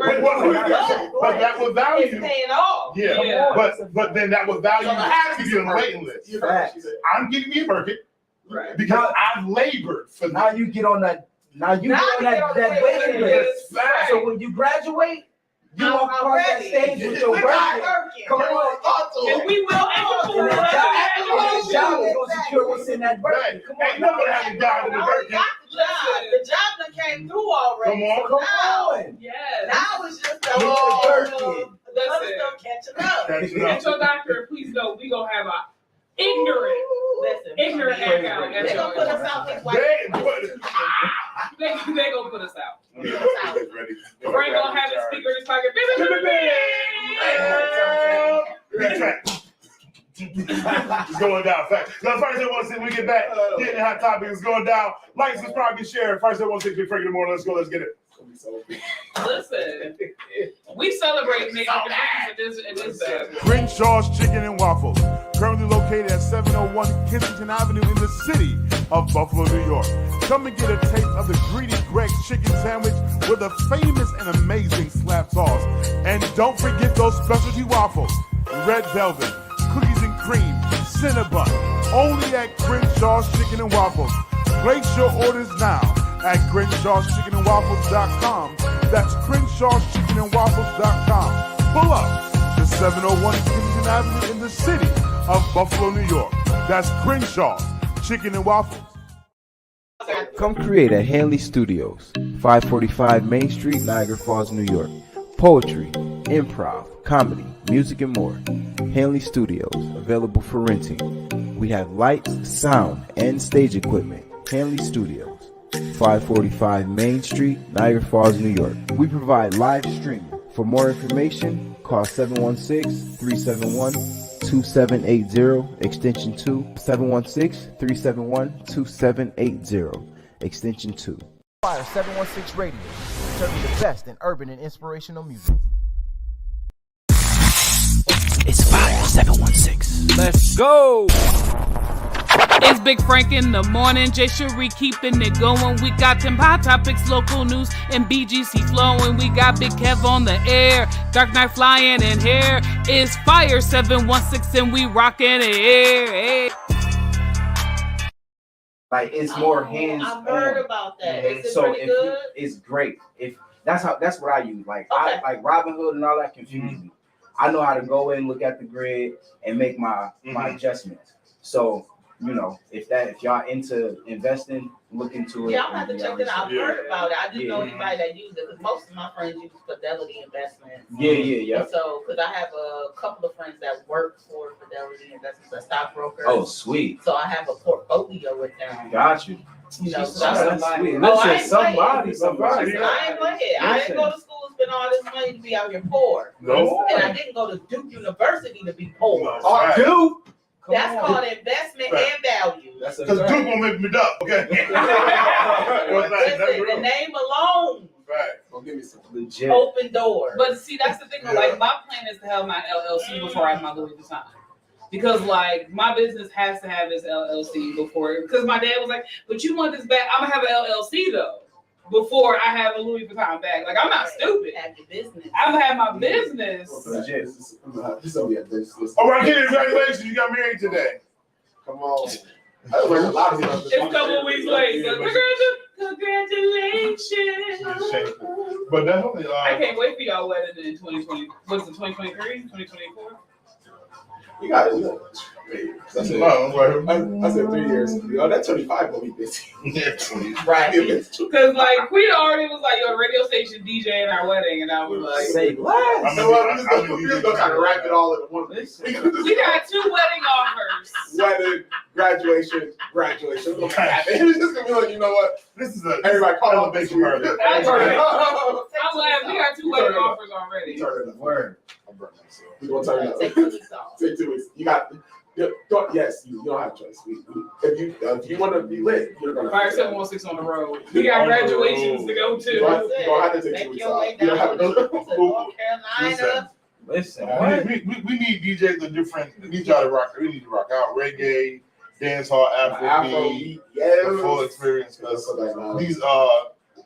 But that was It's value. paying off. Yeah, but then that was value So I had to get on the waiting list. You know, she said, I'm getting me a Birkin Right. because I've labored for Now that. you get on that. Now you Now get on you get on the that waiting waiting list. list. So when you graduate, you I'm walk across that ready. stage with your "We got Birkin. Birkin." Come You on. talk to And her. we will Oh, And the execute job, that. and the job is gonna secure what's in that Birkin. Right. Come Ain't on. nobody have a job with a I already Birkin. got the job. The job that came through already. Come on. So now, Yes. now it's just the Get the whole Birkin. the other Listen. stuff catching up. Catching And up. so, doctor, please know we gonna have a ignorant Listen, account. They're gonna put us out this way. They gonna put us out. Ready. Frank gonna have his speaker in his pocket. Beep, beep, beep, beep, beep. It's going down. Now, first I want to say we get back. Getting hot topic is going down. Like, subscribe, and share. First I want to say Big Frank in the morning. Let's go. Let's get it. Listen, we celebrate making difference in this. Crenshaw's Chicken and Waffles, currently located at 701 Kensington Avenue in the city of Buffalo, New York. Come and get a taste of the greedy Greg's chicken sandwich with a famous and amazing slap sauce. And don't forget those specialty waffles, red velvet, cookies and cream, Cinnabon, only at Crenshaw's Chicken and Waffles. Place your orders now at Crenshaw'sChickenandWaffles.com. That's Crenshaw'sChickenandWaffles.com. Pull up to 701 Kensington Avenue in the city of Buffalo, New York. That's Crenshaw's Chicken and Waffles. Come create at Hanley Studios, 545 Main Street, Niagara Falls, New York. Poetry, improv, comedy, music, and more. Hanley Studios, available for renting. We have lights, sound, and stage equipment. Hanley Studios, 545 Main Street, Niagara Falls, New York. We provide live streaming. For more information, call 716-371-2780, extension 2, 716-371-2780, extension 2. Fire 716 Radio, serving the best in urban and inspirational music. It's Fire 716. Let's go. It's Big Frank in the morning. Jay Cherie keeping it going. We got them hot topics, local news, and BGC flowing. We got Big Kev on the air. Dark Knight flying in here. It's Fire 716 and we rocking it. Hey. Like it's more hands I've heard about that. Yeah, Is it so pretty if good? it's great. If that's what I use. Like Okay. I like Robinhood and all that confuses me. I know how to go in, look at the grid, and make my adjustments. So if y'all into investing, look into it. Yeah, I'm gonna have to check it out. I've heard about it. I didn't know Yeah. anybody that used it because most of my friends use Fidelity Investments. Yeah. And so, because I have a couple of friends that work for Fidelity Investments, a stockbroker. Oh, sweet. So I have a portfolio with them. Got you. You know, so That's I'm sweet. Oh, I Listen, ain't somebody. I ain't playing. I didn't go to school and spend all this money to be out here poor. No. And I didn't go to Duke University to be poor. Right. Dude. That's called investment and value. That's a Because Duke fact. won't make me duck, okay? Listen, the name alone, Right. Well, give me some. Legit. open doors. But see, that's the thing. Like, my plan is to have my LLC before I have my Louis Vuitton. Because, like, my business has to have this LLC before. Because my dad was like, but you want this bag? I'm going to have an LLC, though, before I have a Louis Vuitton bag. Like, I'm not stupid. Have your business. I'm going to have my business. Legit. This is gonna be a business. All right, kid, congratulations. You got married today. Come on. I learned a lot of stuff. It's a couple of weeks later. Congratulations. But definitely, I can't wait for y'all wedding in 2020. What's it, 2023? 2024? You got it. That's it. I said 3 years. That 25 will be busy. Right. Because, like, we already was like, yo, radio station DJ in our wedding. And I was like, Say what? So we're just gonna kind of wrap it all in one. we got 2 wedding offers. Wedding, graduation. It's gonna happen. It's just gonna be like, you know what? This is a Everybody call up elevation murder. I'm glad we got 2 Turn wedding it up. offers already. Turn it up. Word. I'm burning myself. We're gonna turn it up. Take 2 weeks off. Take 2 weeks. You got. Yes, you don't have a choice. If you want to be lit, you're gonna. Fire 716 on the road. We got graduations to go You to. don't have to take 2 Make weeks your off. way You don't have down to to North Carolina. Listen. We need DJs with different. We need y'all to rock. We need to rock out reggae, dancehall, Afrobeat, yeah. the full experience. Because these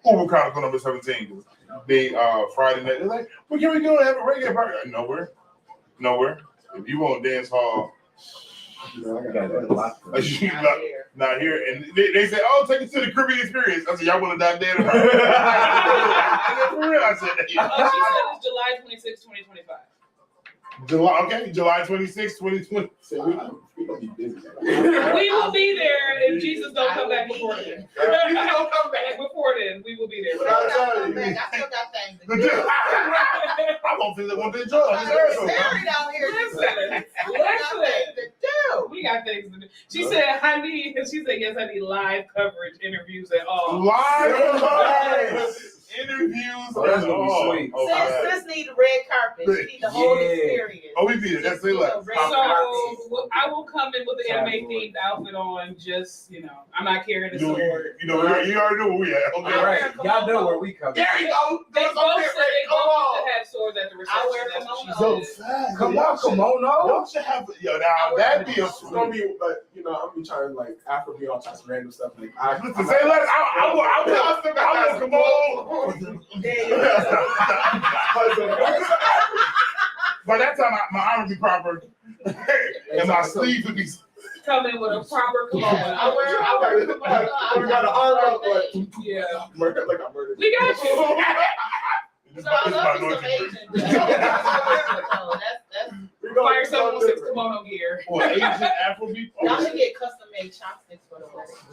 Uber Chronicle number 17. They Friday night. They're like, "Where can we go and have a reggae party?" Nowhere. If you want dance hall, not here. And they say, "Oh, take us to the Caribbean experience." I said, "Y'all want to die dead?" For real, I said that. She said it's July 26, 2025. July 26, 2020. So we gonna be busy. We will be there if Jesus don't come back before then. If Jesus don't come back before then, we will be there. I still got things to do. I'm gonna feel it one bit joy. Married out here. Listen. We got things to do. She said, she said, yes, I need live coverage, interviews and all. Live interviews. Oh, that's gonna be sweet. Sis need the red carpet. She need the whole experience. Oh, we be there. That's it. Like, So I will come in with the anime themed outfit on. Just I'm not carrying the sword. You already know where we at. Okay. All right, y'all know where we come. There you go. They both said they both have swords at the reception. I wear kimonos. Come on, kimono. Y'all should have. Now that'd be a. It's gonna be, but I'm be trying like after we all try some random stuff. Like Listen, say less. I will come on. By that time, my arm would be proper, and my sleeve would be. Come in with a proper kimono. I wear kimono. I got an arm up, but Yeah. like I'm murdered. We got you. So I love me some Asian. That's Fire 716 kimono gear. Or Asian Afrobeat. y'all should get custom made chopsticks for the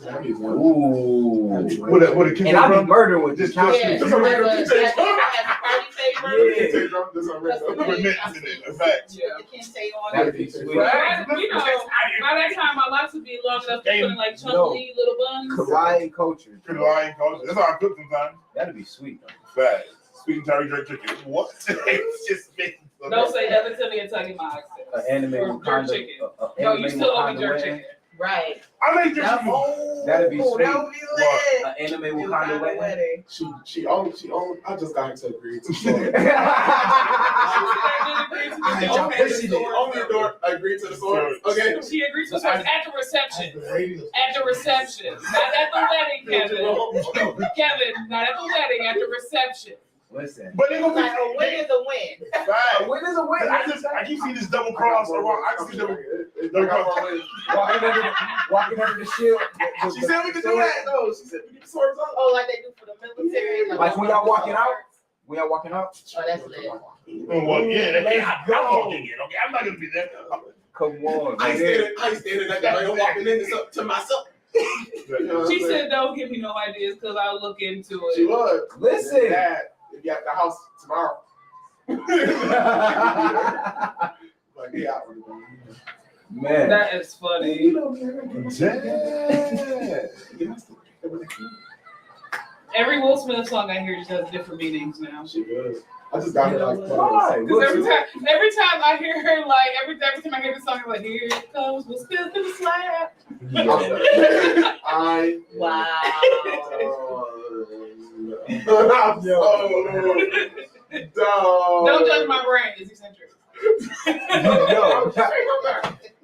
wedding. Ooh. With a kitchen And I'll be drum. murdering with this Yeah, chopstick. Just a regular as kitchen a party favor. This on regular. With mints in it. In fact. Yeah. The kente on That'd it. be sweet. Right. By that time, my locks would be long enough to put in like chunky little buns. Hawaiian culture. Hawaiian culture. That's how I cook sometimes. That'd be sweet. Fact. Sweet and Terry Drake chicken. What? It's just me. Don't say nothing to me until you my accent. Anime Or jerk Wakanda. chicken. Anime No, you still owe me Wakanda jerk wedding. chicken. Right. I make jerk chicken. That'd be sweet. That would be lit. Anime You Wakanda got a wedding. wedding. She owned. I just got her to agree to sword. Only door agreed to the sword. Okay. She agreed to at the reception. At the reception. Not at the wedding, Kevin. Kevin, not at the wedding, at the reception. Listen. But they gonna Like a win is a win. Right. Win is a win. I keep seeing this double cross. I see double cross. Walking under the shield. She said we could do that. No, she said we could swords up. Oh, like they do for the military. Like when y'all walking out. We are walking out. Oh, that's lit. Well, yeah, I'm walking in. Okay, I'm not gonna be there. Come on. I ain't standing at that. I'm walking in this up to myself. She said, "Don't give me no ideas, cause I'll look into it." She would. Listen. Dad, if you at the house tomorrow. Like, yeah. Man. That is funny. Every Will Smith song I hear just has different meanings now. She does. I just got her like. Why? Because every time I hear her, like every time I hear the song, I'm like, here it comes, Will Smith in the slab. Don't judge my brain, it's eccentric.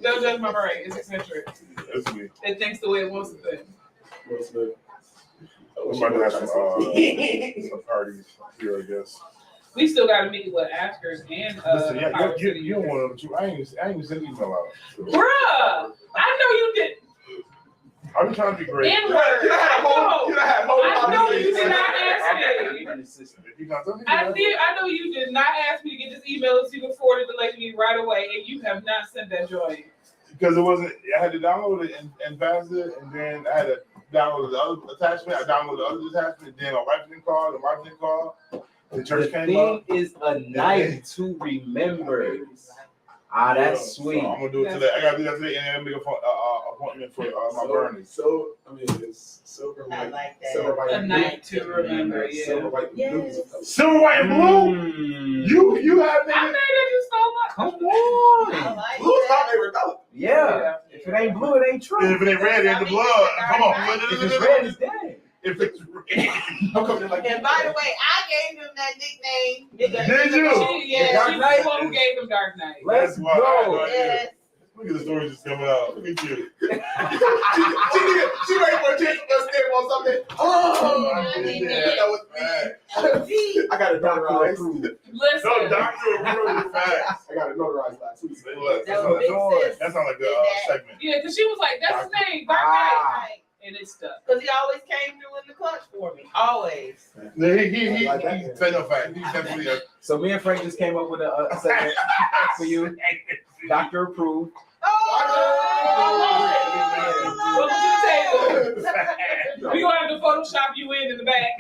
Don't judge my brain, it's eccentric. That's me. It thinks the way it wants to think. I'm about to have some parties here, I guess. We still got to meet with Askers and Listen, Power you City. don't want to. I ain't sending email out. Bruh, I know you did. I'm trying to be great. N-word. I know you did not ask me. I know you did not ask me to get this email so you can forward it to Lady right away, and you have not sent that joint. Because it wasn't. I had to download it and pass it, and then I had to download the other attachment. I downloaded the other attachment. Then my wife didn't call. The wife didn't call. The church came up. The thing is a night to remember. Ah, that's sweet. So I'm gonna do it today. I gotta do that today, and then make an appointment for my burning. So I mean, it's silver I white. like that. Silver white. A night to remember, yeah. Silver white. Yes. Silver, white, and blue. You have I that. made it just so much. Come on. I like Blue's that. my favorite color. Yeah. If it ain't blue, it ain't true. If it ain't red, it's the blood. Come on. If it's red, it's dead. If it's red. I'm coming in like. And by the way, I gave him that nickname. Did you? She's the one who gave him Dark Knight. Let's That's why go. I Yes. Look at the story just coming out. Look at you. She ready for a chance to step on something. Oh, that was bad. I got a notarized. Listen. No, doctor approved facts. I got a notarized last week. Say less. That was big sis. That sounds like a segment. Yeah, because she was like, that's his name, Bark Right. and it stuck. Because he always came through in the clutch for me. Always. He said no fact. He definitely So me and Frank just came up with a segment for you. Doctor approved. Welcome to the table. We gonna have to Photoshop you in the back.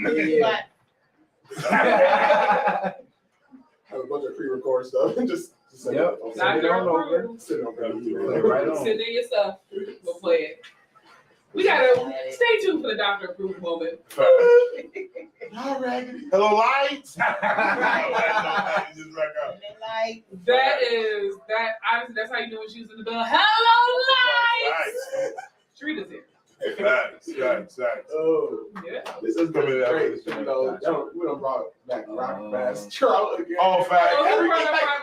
Yeah. Have a bunch of pre-record stuff. Just send Yep. it. Send it on over. Sit on Right on. Send in your stuff. We'll play it. We gotta stay tuned for the Dr. Approved moment. Y'all raggedy. Hello, lights. Just back up. And then like, Honestly, that's how you know when she was in the building. Hello, lights! Sharita's here. Facts. Oh, Yeah. this is gonna be great. You know, we don't brought back rock fast trout again. All facts.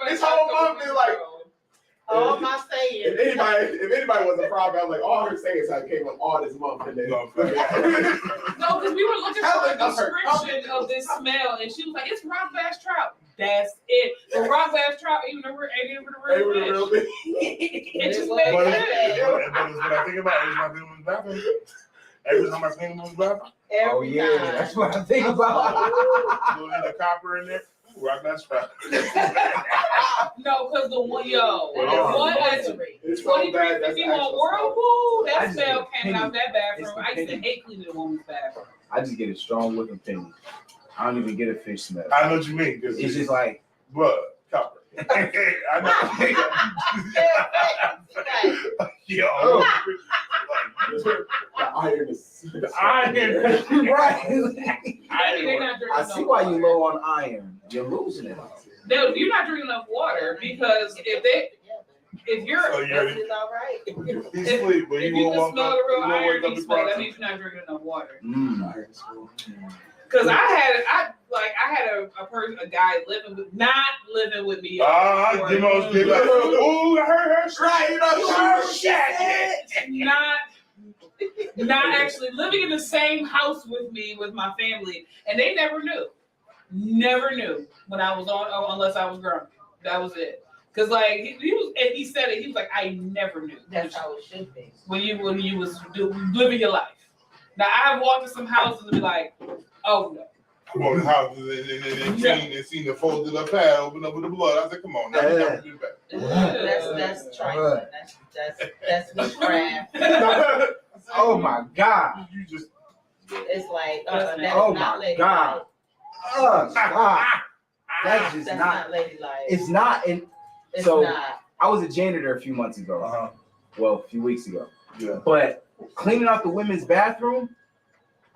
This whole month is like. all my saying. If anybody was a problem, I was like, all her sayings I came up all this month and then. No, facts. No, because we were looking for a Tell her. description of this smell, and she was like, "It's rock bass trout." That's it. The rock bass trout ain't even the real fish. It just made But sense. what I think about is my feelings bathroom. Every time I clean the bathroom, Oh yeah, that's what I think about. you'll need a copper in there. Rock that strap. No, because the one, Oh, one is It's so bad. That's 2351 actual Whirlpool. I That just smell get came out that It's bathroom. the I used to penny. hate cleaning a woman's bathroom. I just get a strong whipping penny. I don't even get a fish smell. I know what you mean. It's just like, blood, copper. I know. Yo. Oh. The iron is. The iron. right. I mean, they're not drinking I enough see why you water. low on iron. You're losing it. No, you're not drinking enough water because if you're So you're, It's all right. he's asleep, but if you you won't can walk smell up. the real You won't iron wake up you smell, that and means you're not drinking enough water. Mm. Because I had a guy not living with me. for- Demo's big like, ooh, I heard her. Right, you know, not actually living in the same house with me with my family, and they never knew when I was on, unless I was drunk. That was it. Because like he was, and he said it. He was like, I never knew. That's how it should be. when you was living your life. Now I've walked in some houses and be like, oh no. I walked in the house and seen the folded up pad open up with the blood. I said, come on, now we got to do that. That's trifling. That's witchcraft. Oh my God. You just It's like that's Oh not my ladylike. God. Oh, stop. That's just That's not. not ladylike. It's not. It's so not. I was a janitor a few months ago. Uh-huh. Well, a few weeks ago. Yeah. But cleaning out the women's bathroom,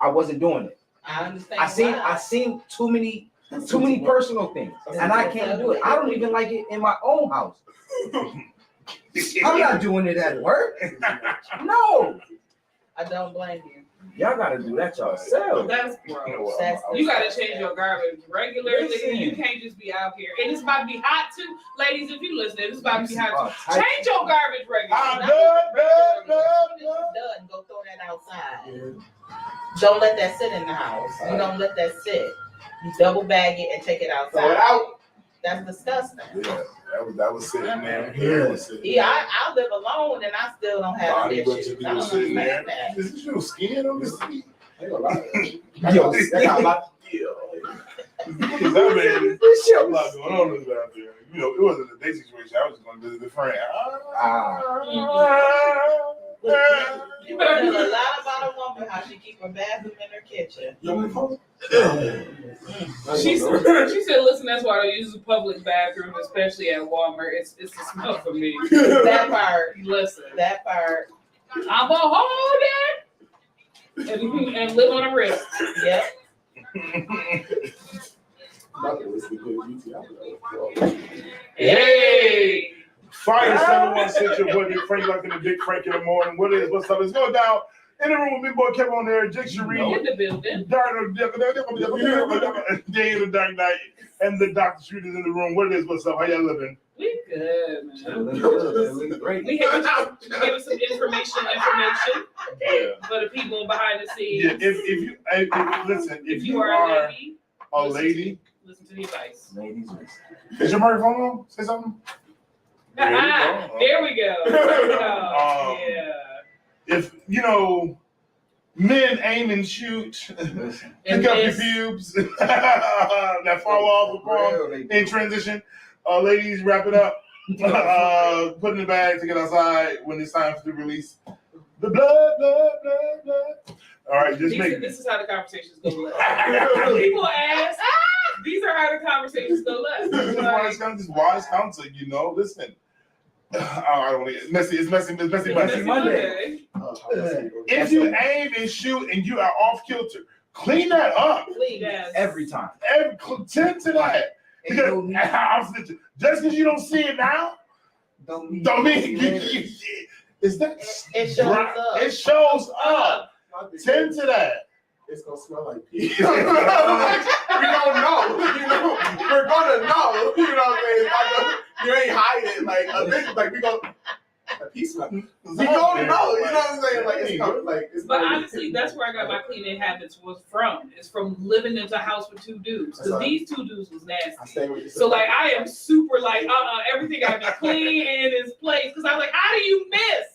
I wasn't doing it. I understand. I seen too many personal things, and I can't do it. I don't even like it in my own house. I'm not doing it at work. No, I don't blame you. y'all gotta do that yourself. That's gross. That's You gotta change your garbage regularly. Listen. You can't just be out here. And it's about to be hot too. Ladies, if you listen, it's about to be hot too. Tight. Change your garbage I'm regularly. Done. Go throw that outside. Don't let that sit in the house. You don't let that sit. You double bag it and take it outside. Throw it out. That's disgusting. Yeah, that was sitting there. Yeah. Yeah, I live alone and I still don't have Bonnie dishes. Butcher I don't sitting there. understand that. Is this your skin on the seat? I ain't gonna lie. Yo, That got a lot. Because that man, This a show. lot going on in there. You know, it wasn't a date situation. I was just going to visit a friend. You tell a lot about a woman how she keep her bathroom in her kitchen. She said, listen, that's why I don't use the public bathroom, especially at Walmart. It's the smell for me. That part. Listen, That part. I'm gonna hold it and live on a wrist. Yep. Nothing was the good Hey. Fire 716, your boy Big Frank, like in the Big Frank in the morning. What is, what's up? Let's go down in the room with Big Boy Kevin on there, Jake Sheree, In the building. Day in the Dark Knight, and the Dr. Street is in the room. What it is, what's up? How y'all living? We good, man. It looks good. It looks great. We have to give us some information Yeah. for the people behind the scenes. Yeah, if you are are a lady, a lady, listen to the advice. Ladies, listen. is your microphone on? Say something. There you go. There we go. There we go. Yeah. If men aim and shoot, pick up your pubes that fall off the palm in transition. Ladies, wrap it up. Put in the bag to get outside when it's time to release the blood. All right, just This is how the conversations go left. People ask, these are how the conversations go left. This is wise counsel, listen. I don't want to get messy. It's messy Monday. If you aim and shoot and you are off kilter, clean that up. Every time. Tend to that. Because just because you don't see it now, don't mean is that it shows up. It shows up. Tend to that. It's gonna smell like pee. We don't know. We're gonna know. You know what I'm saying? You ain't hiding. Like a bitch, like we go. A pee smell. We gonna know. You know what I'm saying? Like it's coming. Like it's. But honestly, that's where I got my cleaning habits was from. It's from living in a house with two dudes. Because these two dudes was nasty. So like I am super like everything gotta be clean in its place. Because I was like, how do you miss?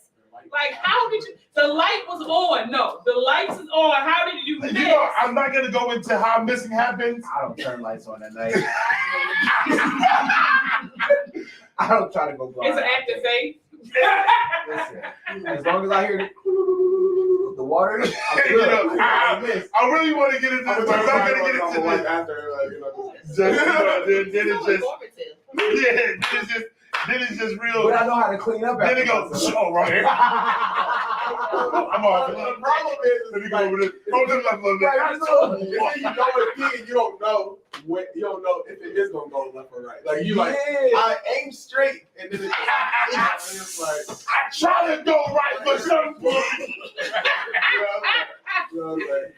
Like, how did you? The light was on. No, the lights is on. How did you miss? I'm not gonna go into how missing happens. I don't turn lights on at night. I don't try to go blind. It's an act of faith. Listen, as long as I hear the water, I'm good. I really want to get into this, but I'm not gonna get into this. Then it's just real. But I know how to clean up. Then it goes, right here. I'm off. The problem is, let me go over this. Hold them left on you go with pee and you don't know if it is gonna go left or right. Like I aim straight and then it's like I try to go right for some point.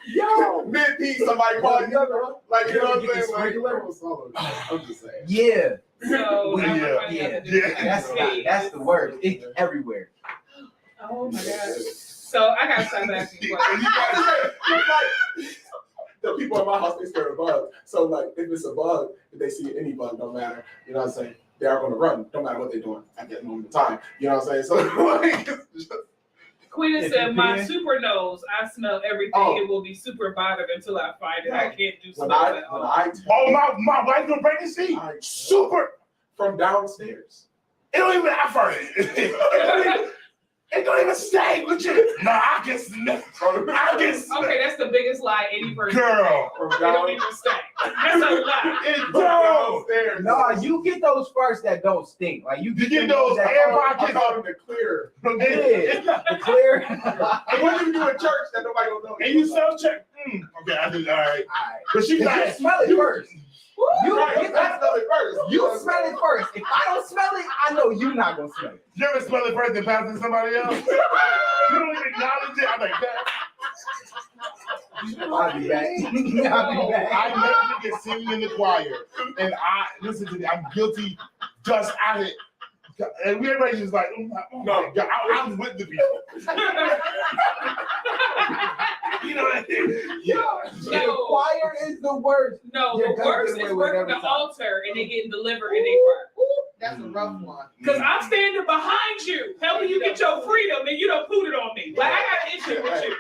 Yo, mid pee, somebody call you up, like you know what I'm saying? Like, I'm just saying. Yeah. So That's the word. It's everywhere. Oh my god. So I gotta stop asking you questions. The people in my house, they scared of bugs. So like if it's a bug, if they see any bug, no matter, you know what I'm saying, they are gonna run, no matter what they're doing at that moment in time. You know what I'm saying? So like it's just Queen said, my super nose, I smell everything. It will be super bothered until I find it. I can't do something at all. My wife doing pregnancy? Super. From downstairs. It don't even, I've heard it. It don't even stay with you. No, I can smell. Okay, that's the biggest lie any person Girl. It don't even stay. That's a lie. It don't. No, you get those farts that don't stink. Like you get those air pockets. I call them the clear. The clear. And what you do in church that nobody will know? And you self-check. Okay, I do. All right. But she got you smell it first. You smell it first. You smell it first. If I don't smell it, I know you're not gonna smell it. You ever smell it first and pass it to somebody else? You don't even acknowledge it. I'm like that. I'll be back. I never get singing in the choir, and listen to me. I'm guilty just at it. And everybody just like, oh my God, I'm with the people. You know what I mean? Yeah. The choir is the worst. No, the worst is working the altar and they getting delivered and they fart. That's a rough one. Because I'm standing behind you, helping you get your freedom, and you don't put it on me. Like, I got an issue with you.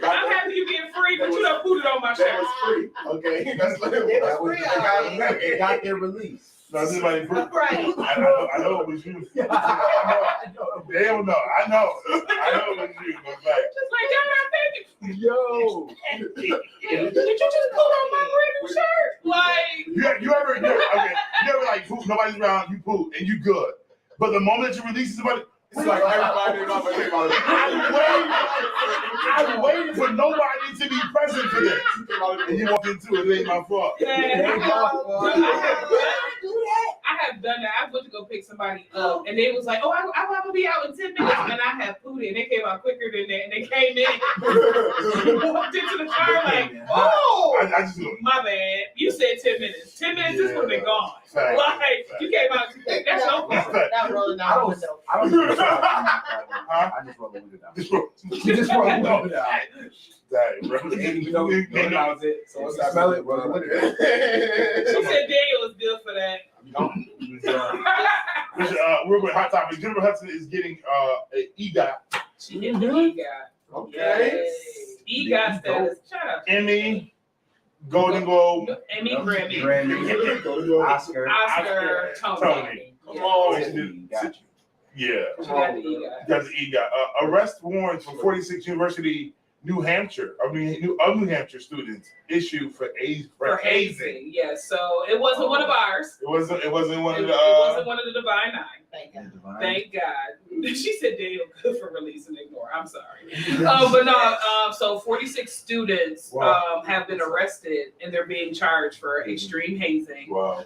I'm happy you getting free, but you don't put it on my shirt. That was free. Okay, that's what It got their release. No, this is my proof. Right. I know it was you. They don't know. I know it was you. But Just like, y'all not thinking. Yo. Did you just pull on my freedom shirt? Like. You ever like poop, nobody's around, you poop, and you good. But the moment you release somebody, it's like everybody knows what they want to I'm waiting for nobody to be present for this. And you walk into it, it ain't my fault. I have done that. I went to go pick somebody up, and they was like, "Oh, I'm gonna be out in 10 minutes," and I had food, and they came out quicker than that, and they came in, walked into the car like, "Oh, I just my bad. You said 10 minutes. 10 minutes, this would have been gone. Fact. Like, you came out too quick. That's your fault." Not rolling out the window. I don't do I just roll the window down. Just roll the window down. Dang, bro. You know that was it. So I smell it, roll the window down. She said Daniel was good for that. Real quick, hot topic. Jennifer Hudson is getting an EGOT. She hit the EGOT. Okay. EGOT status. Shout out. Emmy, Golden Globe, Emmy, Grammy, Oscar, Tony. Come on. Got you. Yeah. She got the EGOT. Got the EGOT. Arrest warrants for 46 University, New Hampshire. New Hampshire students issued for hazing. Yeah, so it wasn't one of ours. It wasn't one of It the. wasn't one of the Divine Nine. Thank God. Thank God. She said Daniel good for release and ignore. I'm sorry. But no, so 46 students have been arrested and they're being charged for extreme hazing. Wow.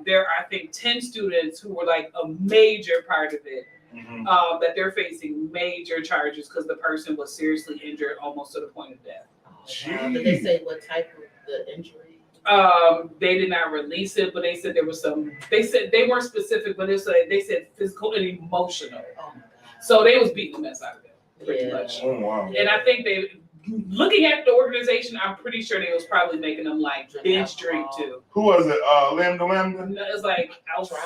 There are, I think, 10 students who were like a major part of it. Mm-hmm. That they're facing major charges because the person was seriously injured almost to the point of death. Did they say what type of the injury? They did not release it, but they said there was some. They said they weren't specific, but they said physical and emotional. Oh my God. So they was beating the mess out of it, pretty much. Oh wow. And I think looking at the organization, I'm pretty sure they was probably making them like binge drink too. Who was it? Lambda? No, it's like Alpha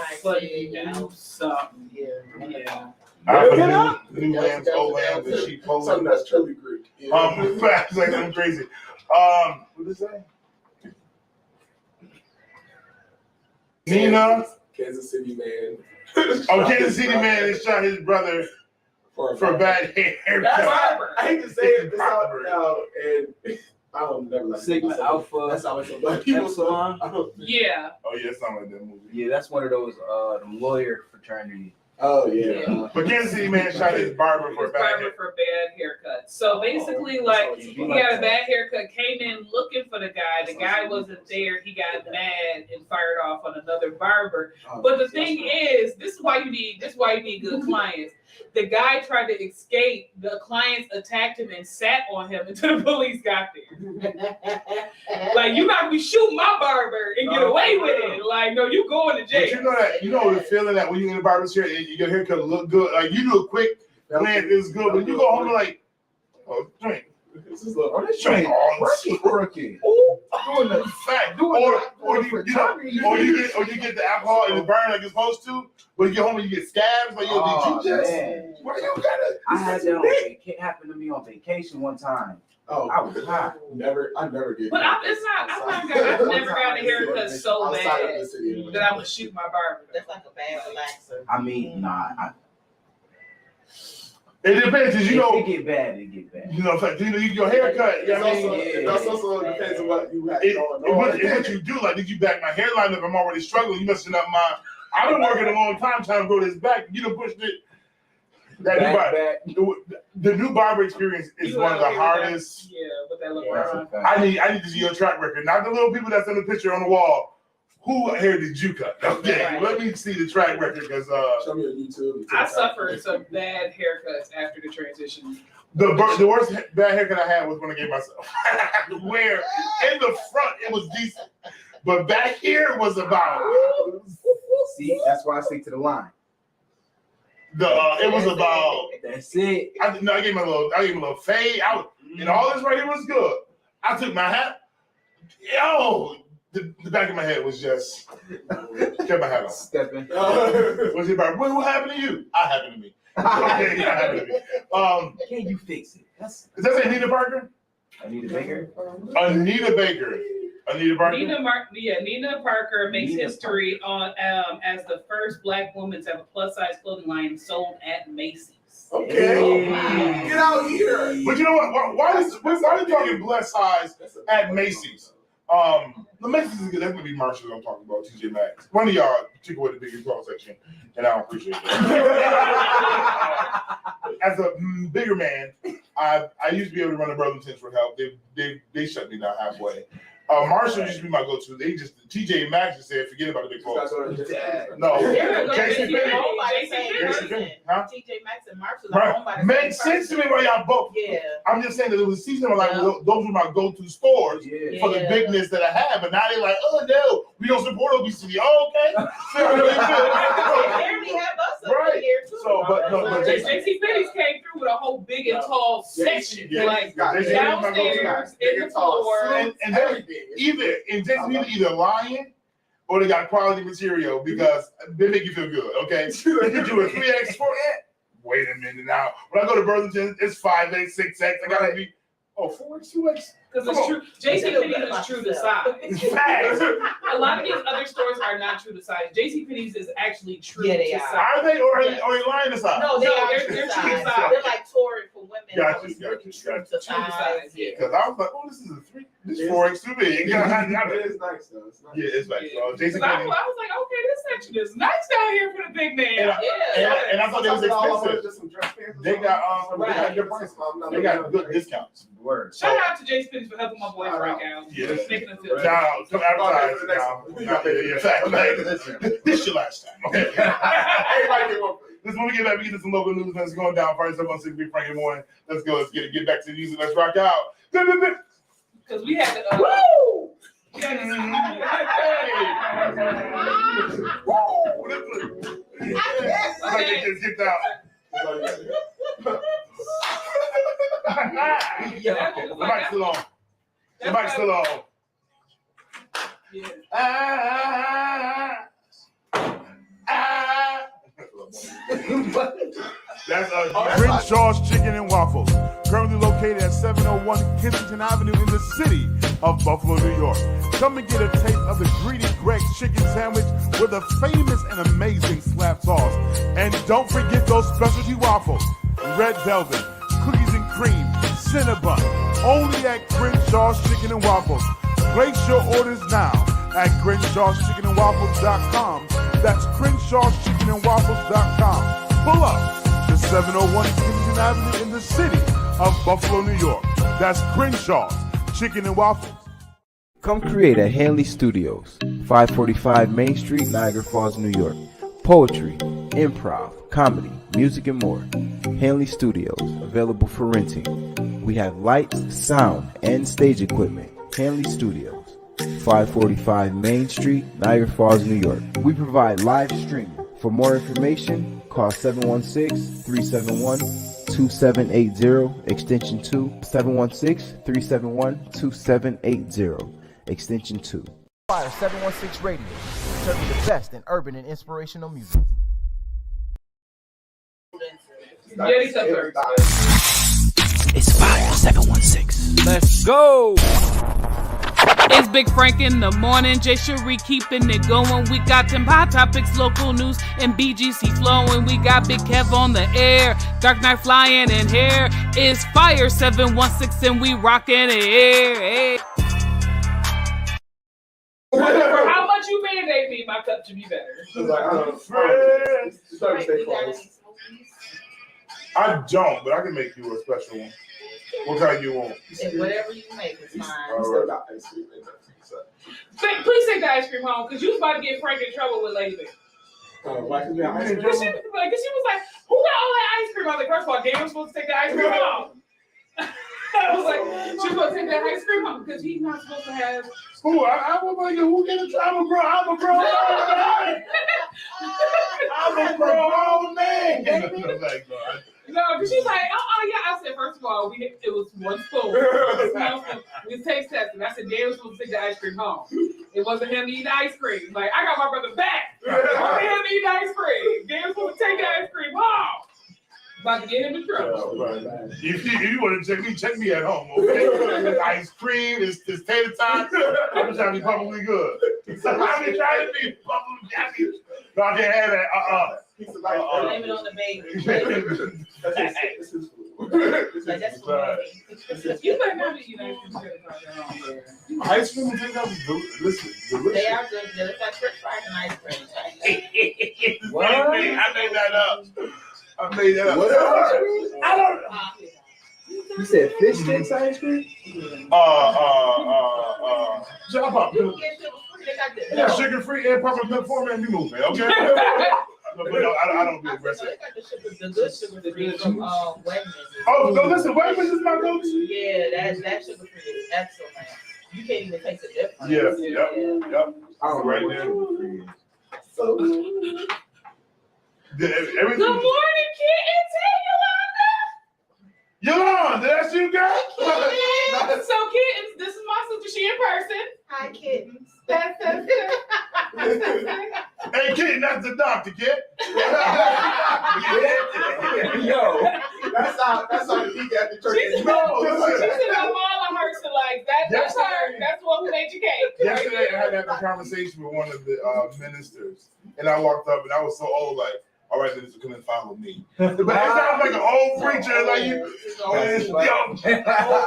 something. Yeah. New Lambs, old Lambs, and she posed. Something that's truly Greek. Facts like I'm crazy. What did it say? Nina. Kansas City man. Kansas City man has shot his brother for bad hair. That's why I hate to say it this out now, and I don't never like Sigma Alpha. That's how it's black people. Epsilon. Yeah. Oh yeah, it's not like that movie. Yeah, that's one of those lawyer fraternity. Oh yeah. But Kansas City man shot his barber for bad haircut. So basically, like he had a bad haircut, came in looking for the guy. The guy wasn't there. He got mad and fired off on another barber. But the thing is, this is why you need good clients. The guy tried to escape. The clients attacked him and sat on him until the police got there. Like, you're not gonna be shooting my barber and get away with it. Like, no, you going to jail. But you know the feeling that when you're in the barber's chair and your haircut look good, like you do a quick glance, it's good, but you go home and like, oh, drink. This is little. This drink Working. Doing the fact, or you get the alcohol and it burn like it's supposed to, but you get home and you get scabs. Like, yo, did you just? Why you gotta? I had that it happened to me on vacation one time. Oh, I was high. I never get. But I've never gotten a haircut so bad that I would shoot my barber. That's like a bad relaxer. I mean, It depends, cause you know. It get bad. You know, your haircut. It also depends on what you have going on. What you do, like, did you back my hairline up? I'm already struggling. You messing up my. I've been working a long time trying to grow this back. You done pushed it. The new barber experience is one of the hardest. Yeah, with that little around. I need to see your track record, not the little people that's in the picture on the wall. Who hair did you cut? Okay, Right. Let me see the track record because show me on YouTube. I suffered some bad haircuts after the transition. the worst bad haircut I had was when I gave myself. Where in the front it was decent, but back here was about. See, that's why I stick to the line. It was about. That's it. I gave him a little fade out, and all this right here was good. I took my hat. The back of my head was just kept my hat on. Stepping. Was it about what happened to you? I happened to me. Okay, that happened to me. Can you fix it? Does that say Anita Parker? Anita Baker. Anita Baker. Anita Parker. Nina Parker makes history on as the first Black woman to have a plus size clothing line sold at Macy's. Okay, get out here. But you know what? Why are you talking plus size at Macy's? The Macy's is good. That's gonna be Marshall I'm talking about. TJ Maxx. One of y'all took away the biggest cross section, and I don't appreciate that. As a bigger man, I used to be able to run a Burlington for help. They shut me down halfway. Marshall used to be my go-to. They just TJ Maxx just said, forget about the big folks. No, JC Penney, huh? TJ Maxx and Marshall are owned by the same Makes sense to me why y'all both. Yeah. I'm just saying that it was a season where like those were my go-to stores for the bigness that I had. But now they're like, oh no, we don't support obesity. Oh, okay. They barely have us up here too. So, but JC Penney's came through with a whole big and tall section, like downstairs in the floor. And everything. Either lying or they got quality material because they make you feel good. Okay, they can do a 3X, 4X. Wait a minute now. When I go to Burlington, it's 5X, 6X. I gotta be 4X, 2X. Because it's true. JCPenney's is true to size. Facts. A lot of these other stores are not true to size. JCPenney's is actually true to size. Are they or are they lying to size? No, they're true to size. They're like touring for women. Got you. True to size. Because I was like, oh, this is a 3. This 4X too big. It is nice though. It's nice. Yeah, it's nice. I was like, okay, this section is nice down here for the big man. And I thought it was expensive. They got good discounts. Shout out to JCPenney's for helping my boy Frank out. Yes. Making him feel Shout out. Come advertise now. This your last time. Okay. Everybody get one. Listen, when we get back, we get to some local news that's going down. First up on 6 Big Frank in the morning. Let's go. Let's get back to the music. Let's rock out. Because we had to. Woo! Hey, just get down. The mic's still on. The mic's still on. That's Crenshaw's Chicken and Waffles, currently located at 701 Kensington Avenue in the city of Buffalo, New York. Come and get a taste of the greedy Greg's chicken sandwich with a famous and amazing slap sauce. And don't forget those specialty waffles, red velvet, cookies and cream, Cinnabon, only at Crenshaw's Chicken and Waffles. Place your orders now at Crenshaw'sChickenandWaffles.com. That's Crenshaw'sChickenandWaffles.com. Pull up to 701 Kensington Avenue in the city of Buffalo, New York. That's Crenshaw's Chicken and Waffles. Come create at Hanley Studios, 545 Main Street, Niagara Falls, New York. Poetry, improv, comedy, music, and more. Hanley Studios, available for renting. We have lights, sound, and stage equipment. Hanley Studios, 545 Main Street, Niagara Falls, New York. We provide live streaming. For more information, call 716-371-2780, extension 2, 716-371-2780, extension 2. Fire 716 Radio, serving the best in urban and inspirational music. It's Fire 716. Let's go. It's Big Frank in the morning. Jay Cherie keeping it going. We got them hot topics, local news, and BGC flowing. We got Big Kev on the air. Dark Knight flying in here. It's Fire 716 and we rocking it. Hey. For how much you mandate me, my cup to be better. I don't, but I can make you a special one. What kind you want? Whatever you make is fine. Please take the ice cream home, because you was about to get Frank in trouble with Lady. Why can we have ice cream? Because she was like, who got all that ice cream? I was like, first of all, Dan was supposed to take the ice cream home. I was like, she's supposed to take that ice cream home, because he's not supposed to have. Who? I was like, who get a trouble, bro? I'm a grown man. I'm a grown man. No, because she's like, yeah. I said, first of all, it was one spoon. We taste testing. I said, Dan was supposed to take the ice cream home. It wasn't him eating ice cream. Like, I got my brother back. It wasn't him eating ice cream. Dan was supposed to take the ice cream home. About to get him in trouble. If you want to check me at home, okay? Ice cream, it's tater tots. I'm trying to be publicly good. So I'm trying to be publicly happy. No, I can't have that. Blame it on the baby. That's his food. That's for me. You better not be eating ice cream and tater tots is delicious. They are good. They're like French fries and ice cream. What? I made that up. I don't. You said fish sticks ice cream? Jump up. You can get sugar free. They got the Yeah, sugar free and peppermint format. You move, man. Okay. But no, I don't be aggressive. They got the good sugar free from Wegmans. Oh, no, listen, Wegmans is my go-to. Yeah, that sugar free is excellent. You can't even taste the difference. Yeah, yep. Oh, Right there. So Good Everything. morning, kittens. Hey, Yolanda, that's you, girl? Yolanda. So, kittens, this is my sister. She in person. Hi, kittens. Hey, kid, that's the doctor, kid. Yo, that's how he got the church. She's No, She's listen. in a mall of her, so like that's her. That's what who made you cake. Yesterday, I had a conversation with one of the ministers, and I walked up, and I was so old, like, all right, minister, come and follow me. But it sounds like an old preacher, like you.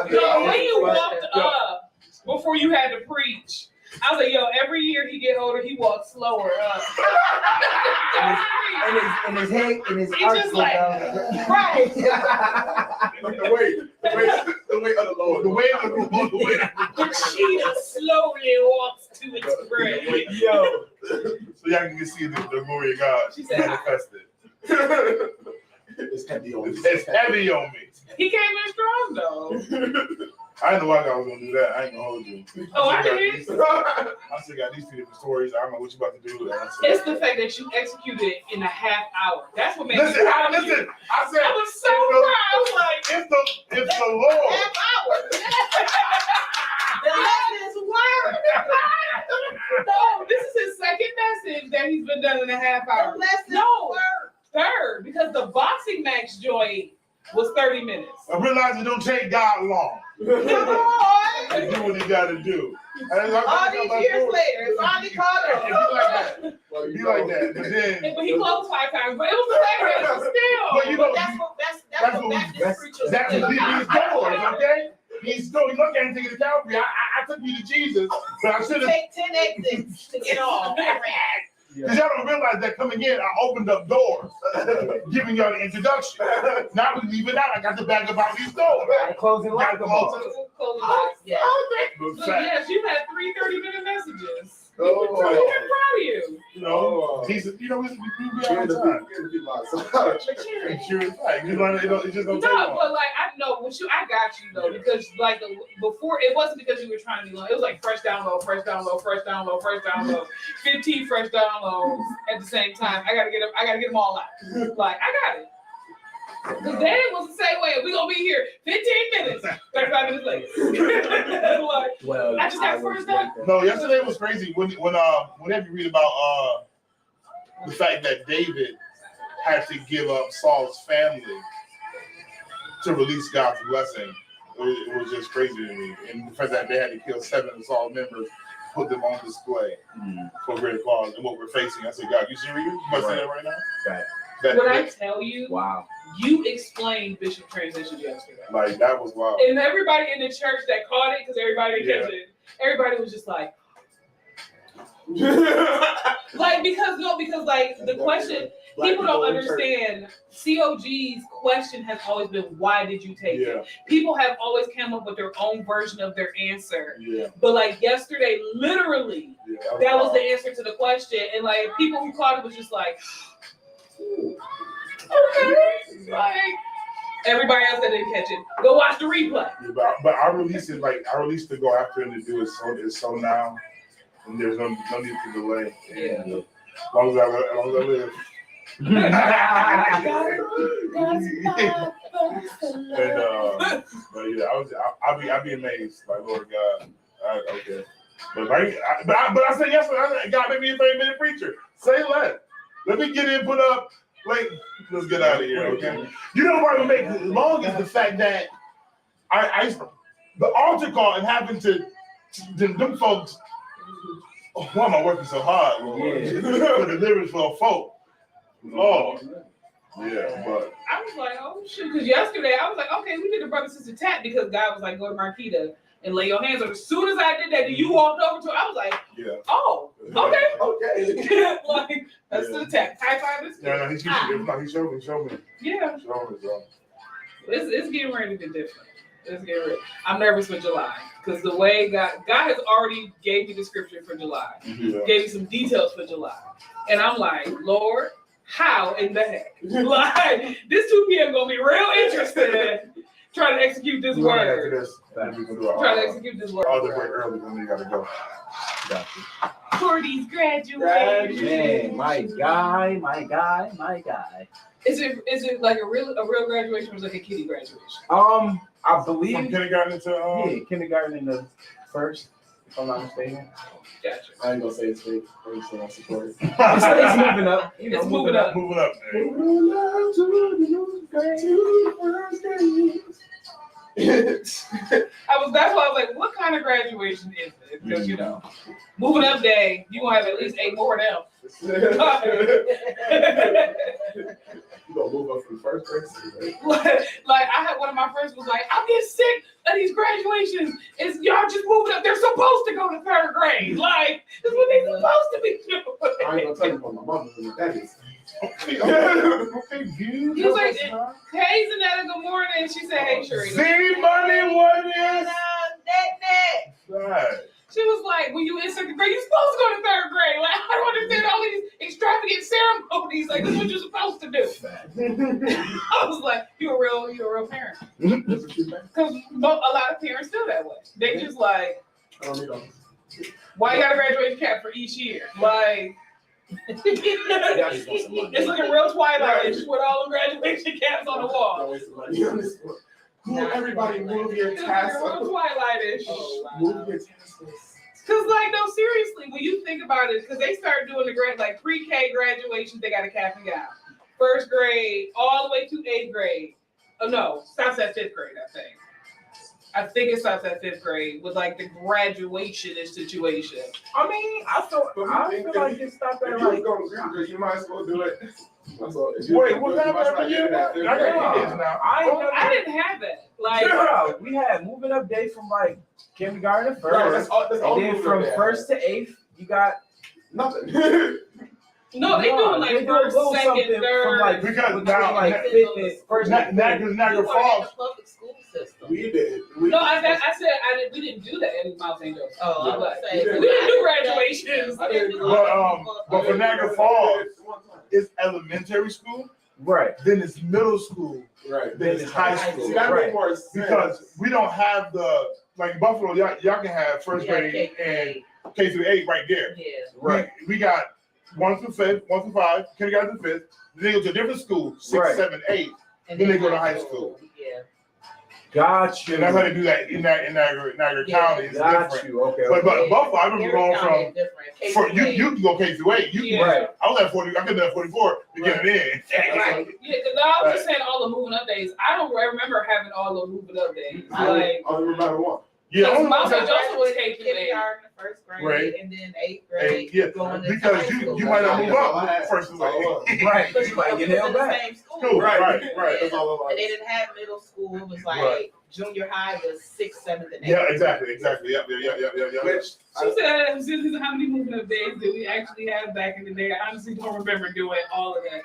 Yo, when you walked up before you had to preach, I was like, yo, every year he get older, he walks slower up. and his head and his He arms just go like, down. right. the way of the Lord. The way of the way. The cheetah slowly walks to its grave. Yo, So y'all can see the glory of God She said, manifested. It's heavy on me. It's heavy on me. he came in strong though. I didn't know I was gonna do that. I ain't gonna hold you. Oh, I did. I still got these two different stories. I don't know what you about to do. It's the fact that you executed in a half hour. That's what made me Listen, proud of you. I said I was so proud. I was like, it's the Lord. Half hour. The lesson is word. no, this is his second message that he's been done in a half hour. The lesson No. is word. Third, because the boxing match joint was 30 minutes. I realize it don't take God long Come on. to do what he got to do. All these years later, it finally caught It up. be like that. It be like that. But then, But he closed 5 times, but it was the same match still. but you know, That's what Baptist preachers that's do. what he's doing, okay? He's doing. Look at him taking the Calvary. I took you to Jesus, but I should have. Take 10 exits to get off. Because y'all don't realize that coming in, I opened up doors, giving y'all the introduction. Now we leave it out. I got to back up out these doors. closing Got like to a close ball. it. Closing box. Yeah. So yes, you had 3 30-minute messages. Oh, I'm proud of you. You know, Jesus, you know, we be all the time. But Sure, it's right. You know, it just don't take no, long. but like I know with you, I got you though, because like before it wasn't because you were trying to be long. It was like fresh download, fresh download, fresh download, fresh download, 15 fresh downloads at the same time. I gotta get them all out. Like I got it. Because then it was the same way. We gonna be here 15 minutes, 35 minutes later. Like, Well, I just got first down. No, yesterday was crazy. Whenever you read about the fact that David had to give up Saul's family to release God's blessing, it was just crazy to me. And the fact that they had to kill 7 of Saul's members, put them on display for a great cause and what we're facing. I said, God, you serious? You must say that right now? Right. When I tell you, Wow. you explained Bishop transition yesterday. Like, that was wild. And everybody in the church that caught it, because everybody didn't catch it, everybody was just like, because like the question, people don't understand. COG's question has always been, why did you take it? People have always come up with their own version of their answer. Yeah. But like yesterday, literally, that was the answer to the question. And like people who caught it was just like, okay, like everybody else that didn't catch it, go watch the replay. Yeah, but I released it to go after him to do it so now, and there's no need to delay. Yeah. And, as long as I live. But yeah, I'll be amazed by Lord God. Okay. But I said yesterday, God made me a 30-minute preacher. Say less. Let me get in, put up. Wait, let's get out of here, okay? You know what would make it long is the fact that the altar call and having to them folks. Oh, why am I working so hard, Lord? For deliverance for folk. Oh, yeah, but I was like, oh shoot, because yesterday I was like, okay, we did a brother sister tap because God was like, go to Marquita and lay your hands on her. As soon as I did that, you walked over to her. I was like, oh, okay. Like, that's the tap. High five this. Yeah, he showed me. Yeah. Showed me, bro. It's getting ready to be different. Let's get real. I'm nervous for July because the way God has already gave me the scripture for July, gave me some details for July, and I'm like, Lord, how in the heck? Like this 2 p.m. gonna be real interesting. Trying to execute this word. Trying to execute this word. All the way early when they gotta go. For these graduations. Man, my guy. Is it like a real graduation or is it like a kiddie graduation? I believe From kindergarten to kindergarten in the first, if I'm not mistaken. Gotcha. I ain't gonna say it's fake. I'm just saying I support it. It's moving up. You know, It's moving up. Moving up. That's why I was like, what kind of graduation is it? Because you know, moving up day, you gonna have at least 8 more of them. You gonna move up from first grade to grade? Like I had one of my friends was like, I'm getting sick of these graduations. Is y'all just moving up? They're supposed to go to 3rd grade. Like that's what they're supposed to be doing. I ain't gonna tell you what my mother and that is. Okay, He was like, hey Zanetta, good morning. She said, hey Sheree. See money, what is? Right. She was like, when you in 2nd grade, you're supposed to go to 3rd grade. Like, I don't understand all these extravagant ceremonies. Like, this is what you're supposed to do. I was like, you're a real parent. Because a lot of parents do that way. They just like, why you got a graduation cap for each year? Like, it's looking real Twilight-ish with all the graduation caps on the wall. Don't waste the money on this one. Everybody move your It's tassel. looking real Twilight-ish. Move your tassels. Cause like no, seriously, when you think about it, because they started doing the like pre-K graduations, they got a cap and gown. 1st grade all the way to 8th grade. Oh no, stops at 5th grade, I think it stops at 5th grade with like the graduation situation. I mean, I feel like it stopped at like. You might as well do it. Wait, what happened to you? I didn't have that. Like we had moving up day from like kindergarten to 1st, Right, that's all and then from 1st to 8th, you got nothing. no, they doing like 1st, 2nd, 3rd. from like Because now, like 5th and 1st. Niagara Falls. Public school system. We did. No, I said we didn't do that in Mount St. Joseph. Oh, I was we didn't do graduations. But for Niagara Falls, it's elementary school, Right. then it's middle school, Right. then it's high school. See, that Right. makes more sense. Because we don't have the, like Buffalo, y'all can have 1st grade and K through 8 right there. Yeah. Right. We got 1 through 5th, 1 through 5, kindergarten through 5th. Then they go to a different school, 6, Right. 7, 8. And Then they go to high school. Yeah. Got you. And that's how they do that in Niagara County. It's Got different. you. Okay. But okay. Buffalo, I remember going from you can go K through 8. You Yeah. Right. I was at 40. I could have 44 to get it in. Right. Yeah, because I was just saying all the moving up days. I don't remember having all the moving up days. Like, I remember one. Yeah, because Mount St. Joseph was K through 8. Kindergarten, 1st grade, Right. and then 8th grade. Yeah, going into because high school. you might not move That's all I up had. first That's all it was. Right. But You might get was held in the back. same school. Cool. Right. That's all it was. And they didn't have middle school. It was like Right. junior high was 6th, 7th, and 8th. Yeah, exactly. Yep. Which she said, how many moving up days did we actually have back in the day? I honestly don't remember doing all of that.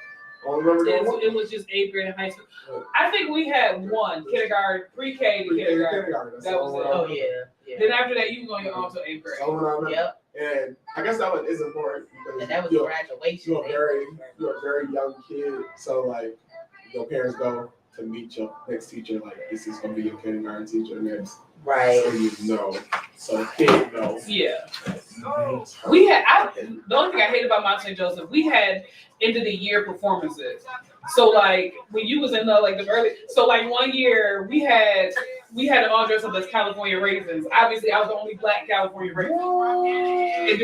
I remember doing one. It was just 8th grade and high school. I think we had one kindergarten, pre-K to kindergarten. That was it. Oh, yeah. Then after that, you were going on to 8th grade. So when I remember. Yep. And I guess that one is important because And that was you're graduation. you're a very young kid. So like your parents go to meet your next teacher, like this is gonna be your kindergarten teacher next. Right. So you know. So the kid knows. Yeah. We had, the only thing I hate about Mount St. Joseph, we had end of the year performances. So like when you was in the early, so like one year we had an all dress up as California Raisins. Obviously I was the only black California Raisin. And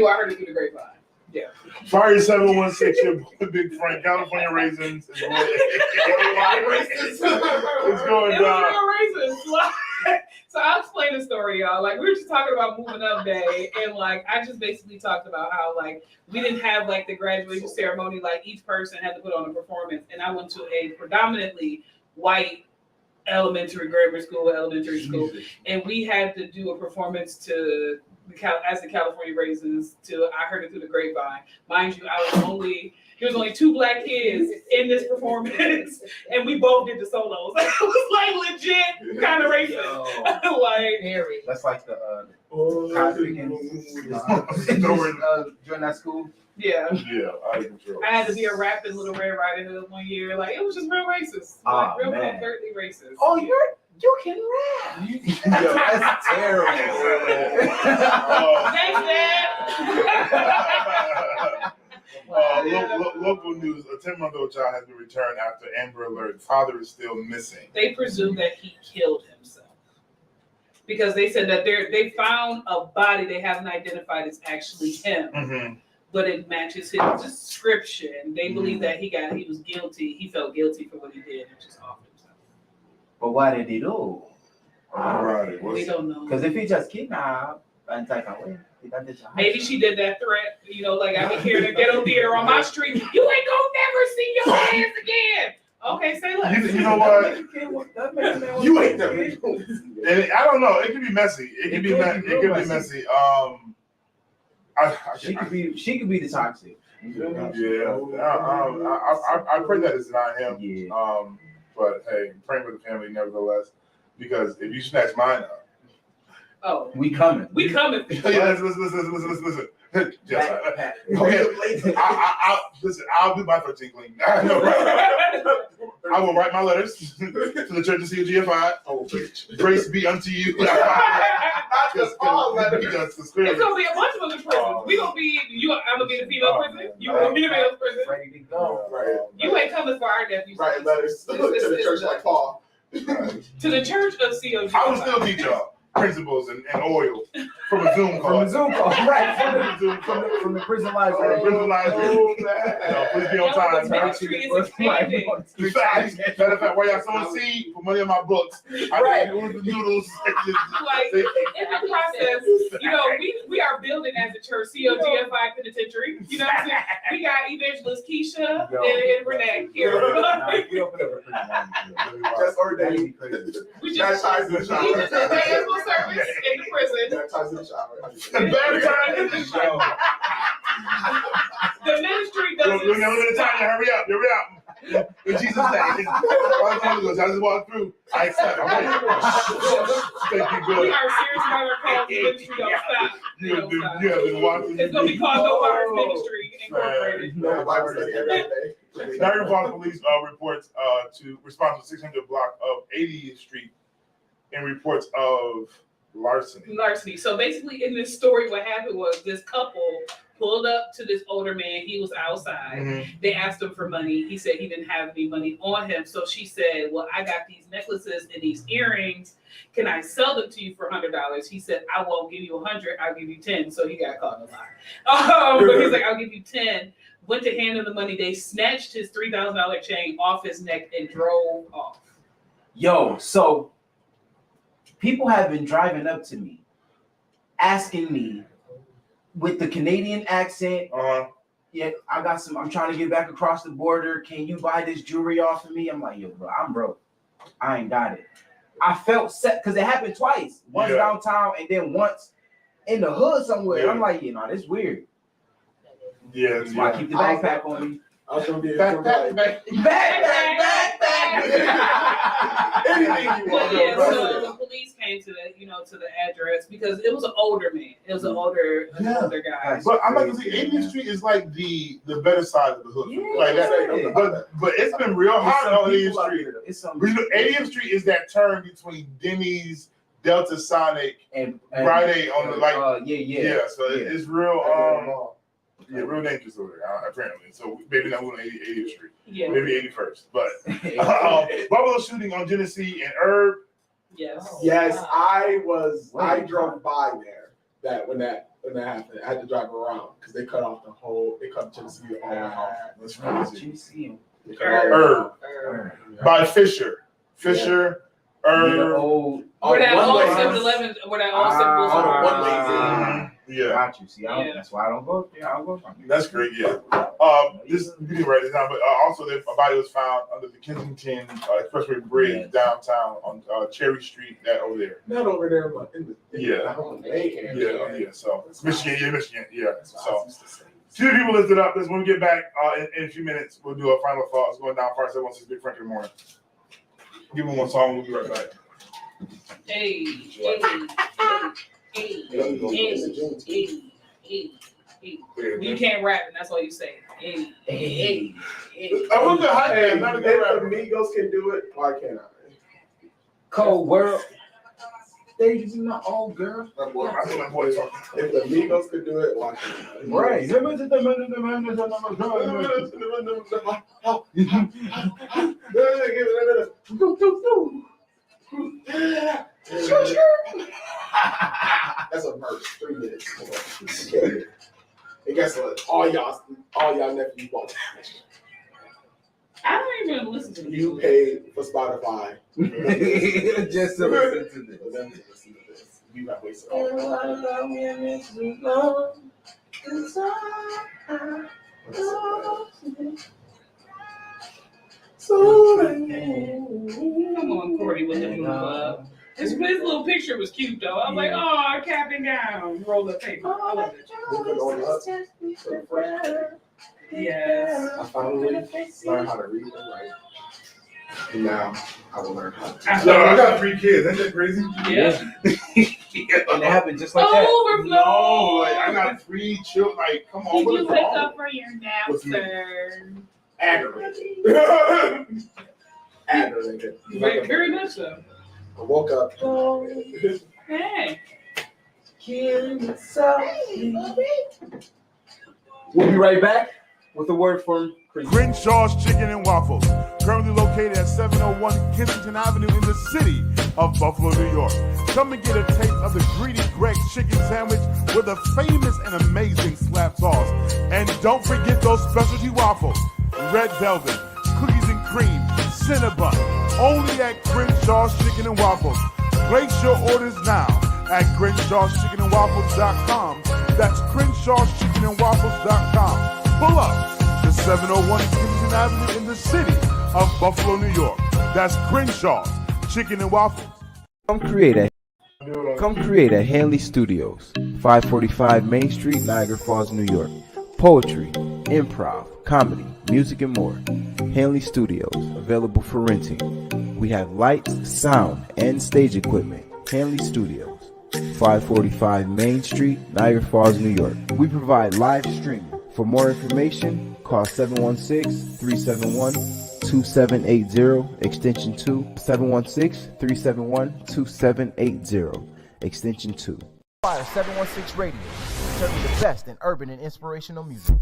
I heard it through the grapevine. Yeah. Fire 716, your boy Big Frank, California Raisins. It's going It down. was real raisins. So I'll explain the story, y'all. Like we were just talking about moving up day, and like I just basically talked about how like we didn't have like the graduation ceremony, like each person had to put on a performance, and I went to a predominantly white elementary school, and we had to do a performance to the California Raisins. I heard it through the grapevine. Mind you, I was only There was only 2 black kids in this performance, and we both did the solos. It was like legit kind of racist. Like Very. That's like the Cosby during that school. yeah. Yeah, out of control. I had to be a rap in Little Red Riding Hood one year. Like it was just real racist. Like real man. covertly racist. Oh, you can rap. That's terrible. Thanks, Dad. Local news: a 10-month-old child has been returned after Amber Alert. Father is still missing. They presume that he killed himself because they said that they found a body they haven't identified as actually him, but it matches his description. They believe that he was guilty. He felt guilty for what he did and just offed himself. But why did he do? Right. We don't know. Because if he just kidnapped and take away, maybe she did that threat. You know, like I be here in the ghetto theater on my street. You ain't gonna never see your hands again. Okay, say less. You know what? You ain't never. And I don't know. It could be messy. It could be messy. She could be the toxic. Yeah. I pray that it's not him. Yeah. But hey, praying for the family nevertheless. Because if you snatch mine up. Oh. We coming. Yeah, listen. Yes, okay. Listen, I'll do my 13 clean. I will write my letters to the Church of COGFI. Oh, Grace be unto you. Not just all letters. It's gonna be a bunch of other prisons. We gonna be I'm gonna be the female prison. You gonna be the male prison. Ready to go. Right. You ain't coming for our death. Writing letters to the church like Paul. To the Church of COGFI. I will still teach y'all principles and oil from a Zoom call. From the Zoom call, right? From the prison library. Prison library. Please be on time. The ministry is expanding. Matter of fact, while y'all sowing seed for money on my books, I do the noodles. Like in the process, you know, we are building as a church, COGFI Penitentiary. You know what I'm saying? We got Evangelist Keisha and Renee here. Just ordained. We just did the evangelist service in the prison. Baptized in the shower. Baptized in the shower. The ministry does We're gonna time to hurry up. In Jesus' name. I just walk through. I accept. I'm ready. Thank you, good. We are serious about our cause. The ministry don't stop. You have been watching. It's gonna be called No Bars Ministry Incorporated. Bible study every day. Niagara Falls Police reports to response to 600 block of 80th Street in reports of larceny. So basically, in this story, what happened was this couple pulled up to this older man. He was outside. They asked him for money. He said he didn't have any money on him. So she said, well, I got these necklaces and these earrings. Can I sell them to you for $100? He said, I won't give you 100. I'll give you 10. So he got caught in a lie. But he's like, I'll give you 10. Went to hand him the money. They snatched his $3,000 chain off his neck and drove off. Yo, so people have been driving up to me, asking me with the Canadian accent, yeah, I'm trying to get back across the border. Can you buy this jewelry off of me? I'm like, yo, bro, I'm broke. I ain't got it. I felt set because it happened twice. Once downtown and then once in the hood somewhere. I'm like, you know, this weird. Yeah, that's why I keep the backpack on me. I was gonna be backpack. Anything you want. Yeah, so the police came to the address because it was an older man. It was an older guy. But I'm like, 80th Street is like the better side of the hood. Like that, but it's been real hot on 80th Street. 80th Street is that turn between Denny's, Delta Sonic, and Friday on the like. So it's real. Real dangerous over there, apparently. So maybe not on 80th Street. Yeah. Maybe 81st. But Buffalo shooting on Genesee and Herb. Yes. Yes, I drove by there when that happened. I had to drive around because they cut Genesee all out. That's crazy. Herb. By Fisher. Herb. Where that old 7-Eleven, where that old 7-Eleven. Yeah. Got you. See, that's why I don't go there. I don't go from here. That's great, yeah. This you didn't write this down, but also a body was found under the Kensington Expressway Bridge downtown on Cherry Street, that over there. Not over there, but in the So Michigan, yeah. So Two people lifted up. When we get back in a few minutes, we'll do our final thoughts. Going down first, everyone says Big Frank in the morning. Give me one song. We'll be right back. Hey. You can't rap, and that's all you say. I'm looking hot. If the Migos can do it, why can't I? Cold world. They is not all girl. I think my boy talking. If the Migos could do it, why can't I? Right. That's a verse. 3 minutes. And guess what? All y'all nephews won't. I don't even listen to You paid for Spotify. Just to listen to this. You got wasted all Come on, Cordy with the move up. His little picture was cute though. I was like, oh, cap and gown, roll up paper. I love it. Yes. I finally learned how to read and write. And now I will learn how to. Yo, I got 3 kids. Ain't that crazy? Yeah. And it happened just like that. Overflow. No, like I got 3 children. Like, come on. Did what you is wake wrong? up for your nap, What's me? Aggravated. sir? Aggravated. Very much so. I woke up. Hey. We'll be right back with a word from Grenshaw's Chicken and Waffles, currently located at 701 Kensington Avenue in the city of Buffalo, New York. Come and get a taste of the greedy Greg's chicken sandwich with a famous and amazing slap sauce. And don't forget those specialty waffles, red velvet, cookies and cream, Cinnabon, only at Grenshaw's Chicken and Waffles. Place your orders now at Grenshaw'sChickenandWaffles.com. That's Grenshaw'sChickenandWaffles.com. Pull up to 701 Kensington Avenue in the city of Buffalo, New York. That's Grenshaw's Chicken and Waffles. Come create at Hanley Studios, 545 Main Street, Niagara Falls, New York. Poetry, improv, comedy, music, and more. Hanley Studios, available for renting. We have lights, sound, and stage equipment. Hanley Studios, 545 Main Street, Niagara Falls, New York. We provide live streaming. For more information, call 716-371-2780, extension 2, 716-371-2780, extension 2. Fire 716 Radio, serving the best in urban and inspirational music.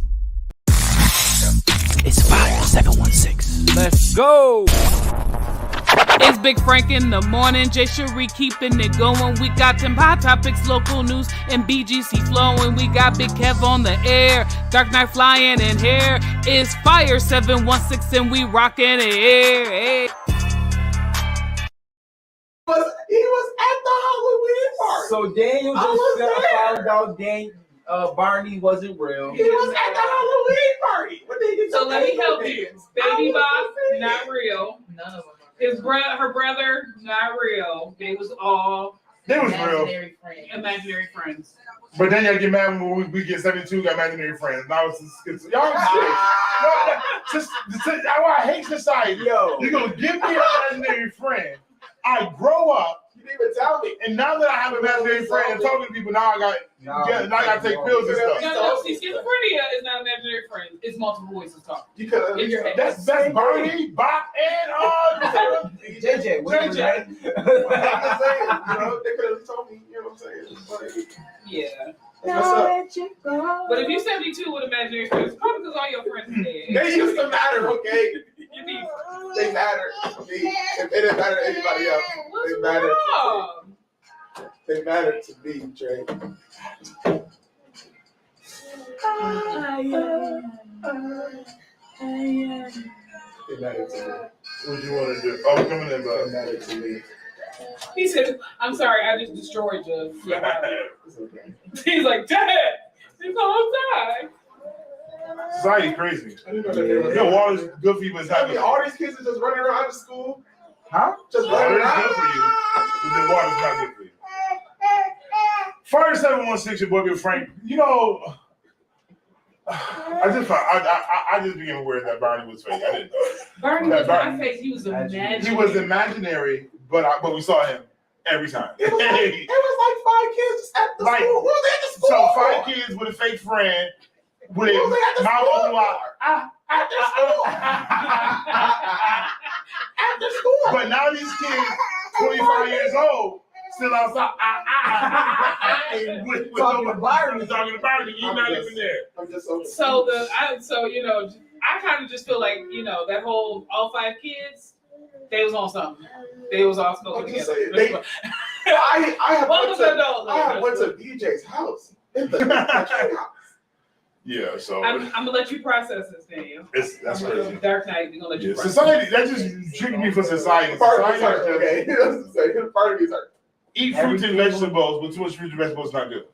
It's Fire 716. Let's go. It's Big Frank in the morning. Jay Cherie keeping it going. We got them hot topics, local news, and BGC flowing. We got Big Kev on the air. Dark Knight flying in here. It's Fire 716 and we rocking it. Hey. He was at the Halloween party. So Daniel just found out Barney wasn't real. He was at the Halloween party. What did he So let me help you. Baby Bob, not real. None of them. Her brother, not real. They was all real. Imaginary friends. Imaginary friends. But then y'all get mad when we get 72, got imaginary friends. Now it's y'all I hate society. Yo. You're going to give me an imaginary friend. I grow up. You didn't even tell me. And now that I have an imaginary friend and talking to people, now I got to take pills and stuff. No, see, schizophrenia is not imaginary friends. It's multiple voices talking. In your head. That's Barney, Bob, and JJ. What I'm saying, they could have told me, you know what I'm saying? Yeah. What's up? But if you're 72 with imaginary friends, probably because all your friends are dead. They used to matter, okay? You need They matter to me. If it didn't matter to anybody else, they matter. They matter to me, Trey. They matter to me. what you want to do? Oh, coming in, They bro. matter to me. He said, I'm sorry, I just destroyed you. It's okay. He's like, Dad, he's all die. Society crazy. I didn't know that they were. Yo, all this good people is I mean, happening. all these kids are just running around the school. Huh? Just Water running is around. good for you, but the water's not good for you. Fire 716, your boy Big Frank. You know, I just became aware that Barney was fake. I didn't know. Barney was not fake. He was imaginary. He was imaginary, but we saw him every time. It was like 5 kids just at the school. Who was at the school? So 5 kids with a fake friend with mouth open wide. After school. After school. But now these kids, 25 years old, still outside. Talking to Byron. Talking to Byron. He's not even there. I'm just So I kind of just feel like, that whole all 5 kids, they was on something. They was all smoking together. I went to DJ's house. In the house. Yeah, so I'm gonna let you process this, Daniel. That's crazy. Dark Knight, we're gonna let you process. Society, that's just tricking me for society. Part of me's hurt, okay? Part of me's hurt. Eat fruits and vegetables, but too much fruits and vegetables is not good.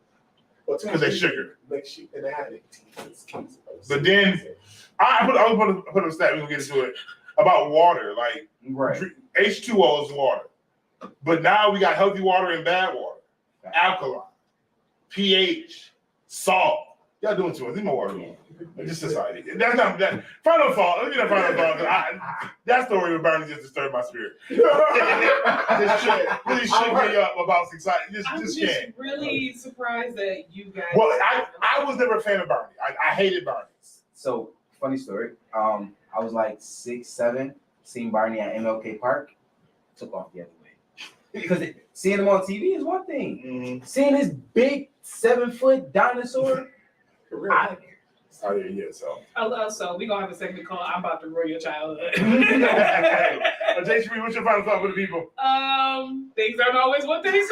Because they sugar. And they had it. But then I put a stat, we're gonna get into it, about water. Like H2O is water. But now we got healthy water and bad water. Alkaline, pH, salt. Y'all doing too much. Need more water. It's just society. That's not that. Final thought. Let me get a final thought. That story with Bernie just disturbed my spirit. Really shook me up about society. I'm just really surprised that you guys. Well, I was never a fan of Bernie. I hated Bernie. So funny story. I was like 6, 7, seeing Barney at MLK Park. Took off the other way because seeing him on TV is one thing. Mm-hmm. Seeing his big 7-foot dinosaur. So we're gonna have a segment called "I'm About to Ruin Your Childhood." Jay Shree, what's your final thought for the people? Things aren't always what they seem.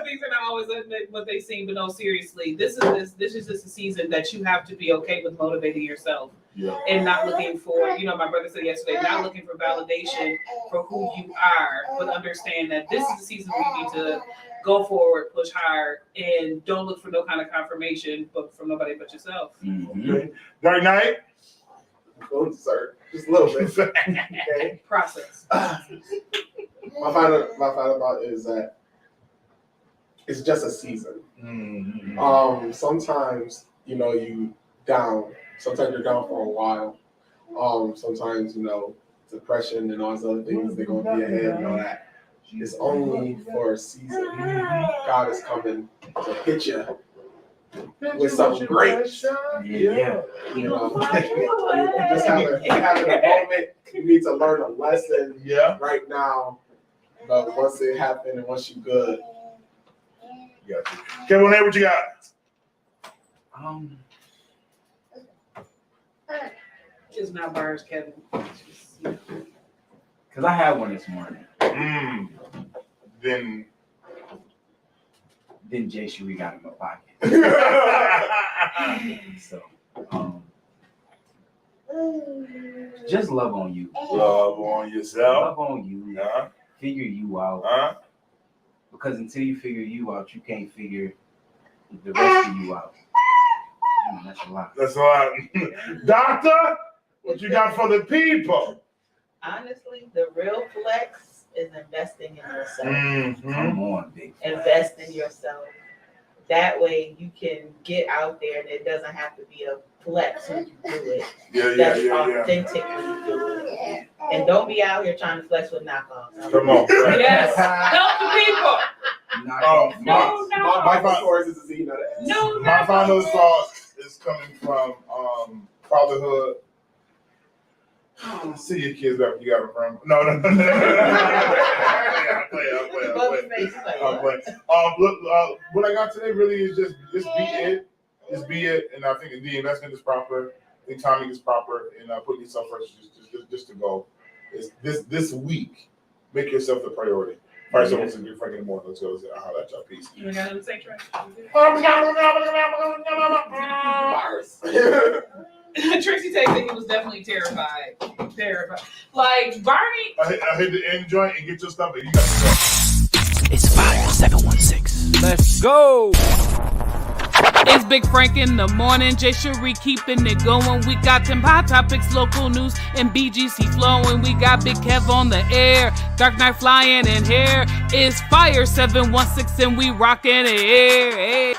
Things are not always what they seem, but no, seriously, this is just a season that you have to be okay with motivating yourself. Yeah. And not looking for, my brother said yesterday, not looking for validation for who you are, but understand that this is the season where you need to go forward, push hard, and don't look for no kind of confirmation, but from nobody but yourself. Mm-hmm. Okay. Dark Knight? Go dessert. Just a little bit. Okay. Process. My final thought is that it's just a season. Mm-hmm. Sometimes, you down. Sometimes you're down for a while. Sometimes, depression and all those other things, they're going to be ahead and all that. It's only for a season. God is coming to hit you with something great. Yeah. Just having a moment, you need to learn a lesson right now. But once it happened and once you're good. Got you. Kevin, what you got? Just not bars, Kevin. Because I had one this morning. Then Jay Shree got in my pocket. So, just love on you. Love on yourself. Love on you. Figure you out. Because until you figure you out, you can't figure the rest of you out. That's a lot. That's a lot. Doctor, what you got for the people? Honestly, the real flex is investing in yourself. Mm-hmm. Come on, big flex. Invest in yourself. That way you can get out there and it doesn't have to be a flex when you do it. That's authentic when you do it. And don't be out here trying to flex with knockoffs. Come on. Yes. Help the people. My final thought is coming from fatherhood. See your kids wherever you got them from. No. I'm playing. What I got today really is just be it. Just be it. And I think the investment is proper. The timing is proper. And putting yourself first just to go. This week, make yourself the priority. All right, so it's Big Frank in the morning. Let's go. I'll holler at y'all. Peace. You got to say Tracy Tate said he was definitely terrified. Like Barney. I hit the end joint and get your stuff. You got to go. It's Fire 716. Let's go. It's Big Frank in the morning. Jay Sheree keeping it going. We got them hot topics, local news, and BGC flowing. We got Big Kev on the air. Dark Knight flying in here. It's Fire 716 and we rocking it. Hey.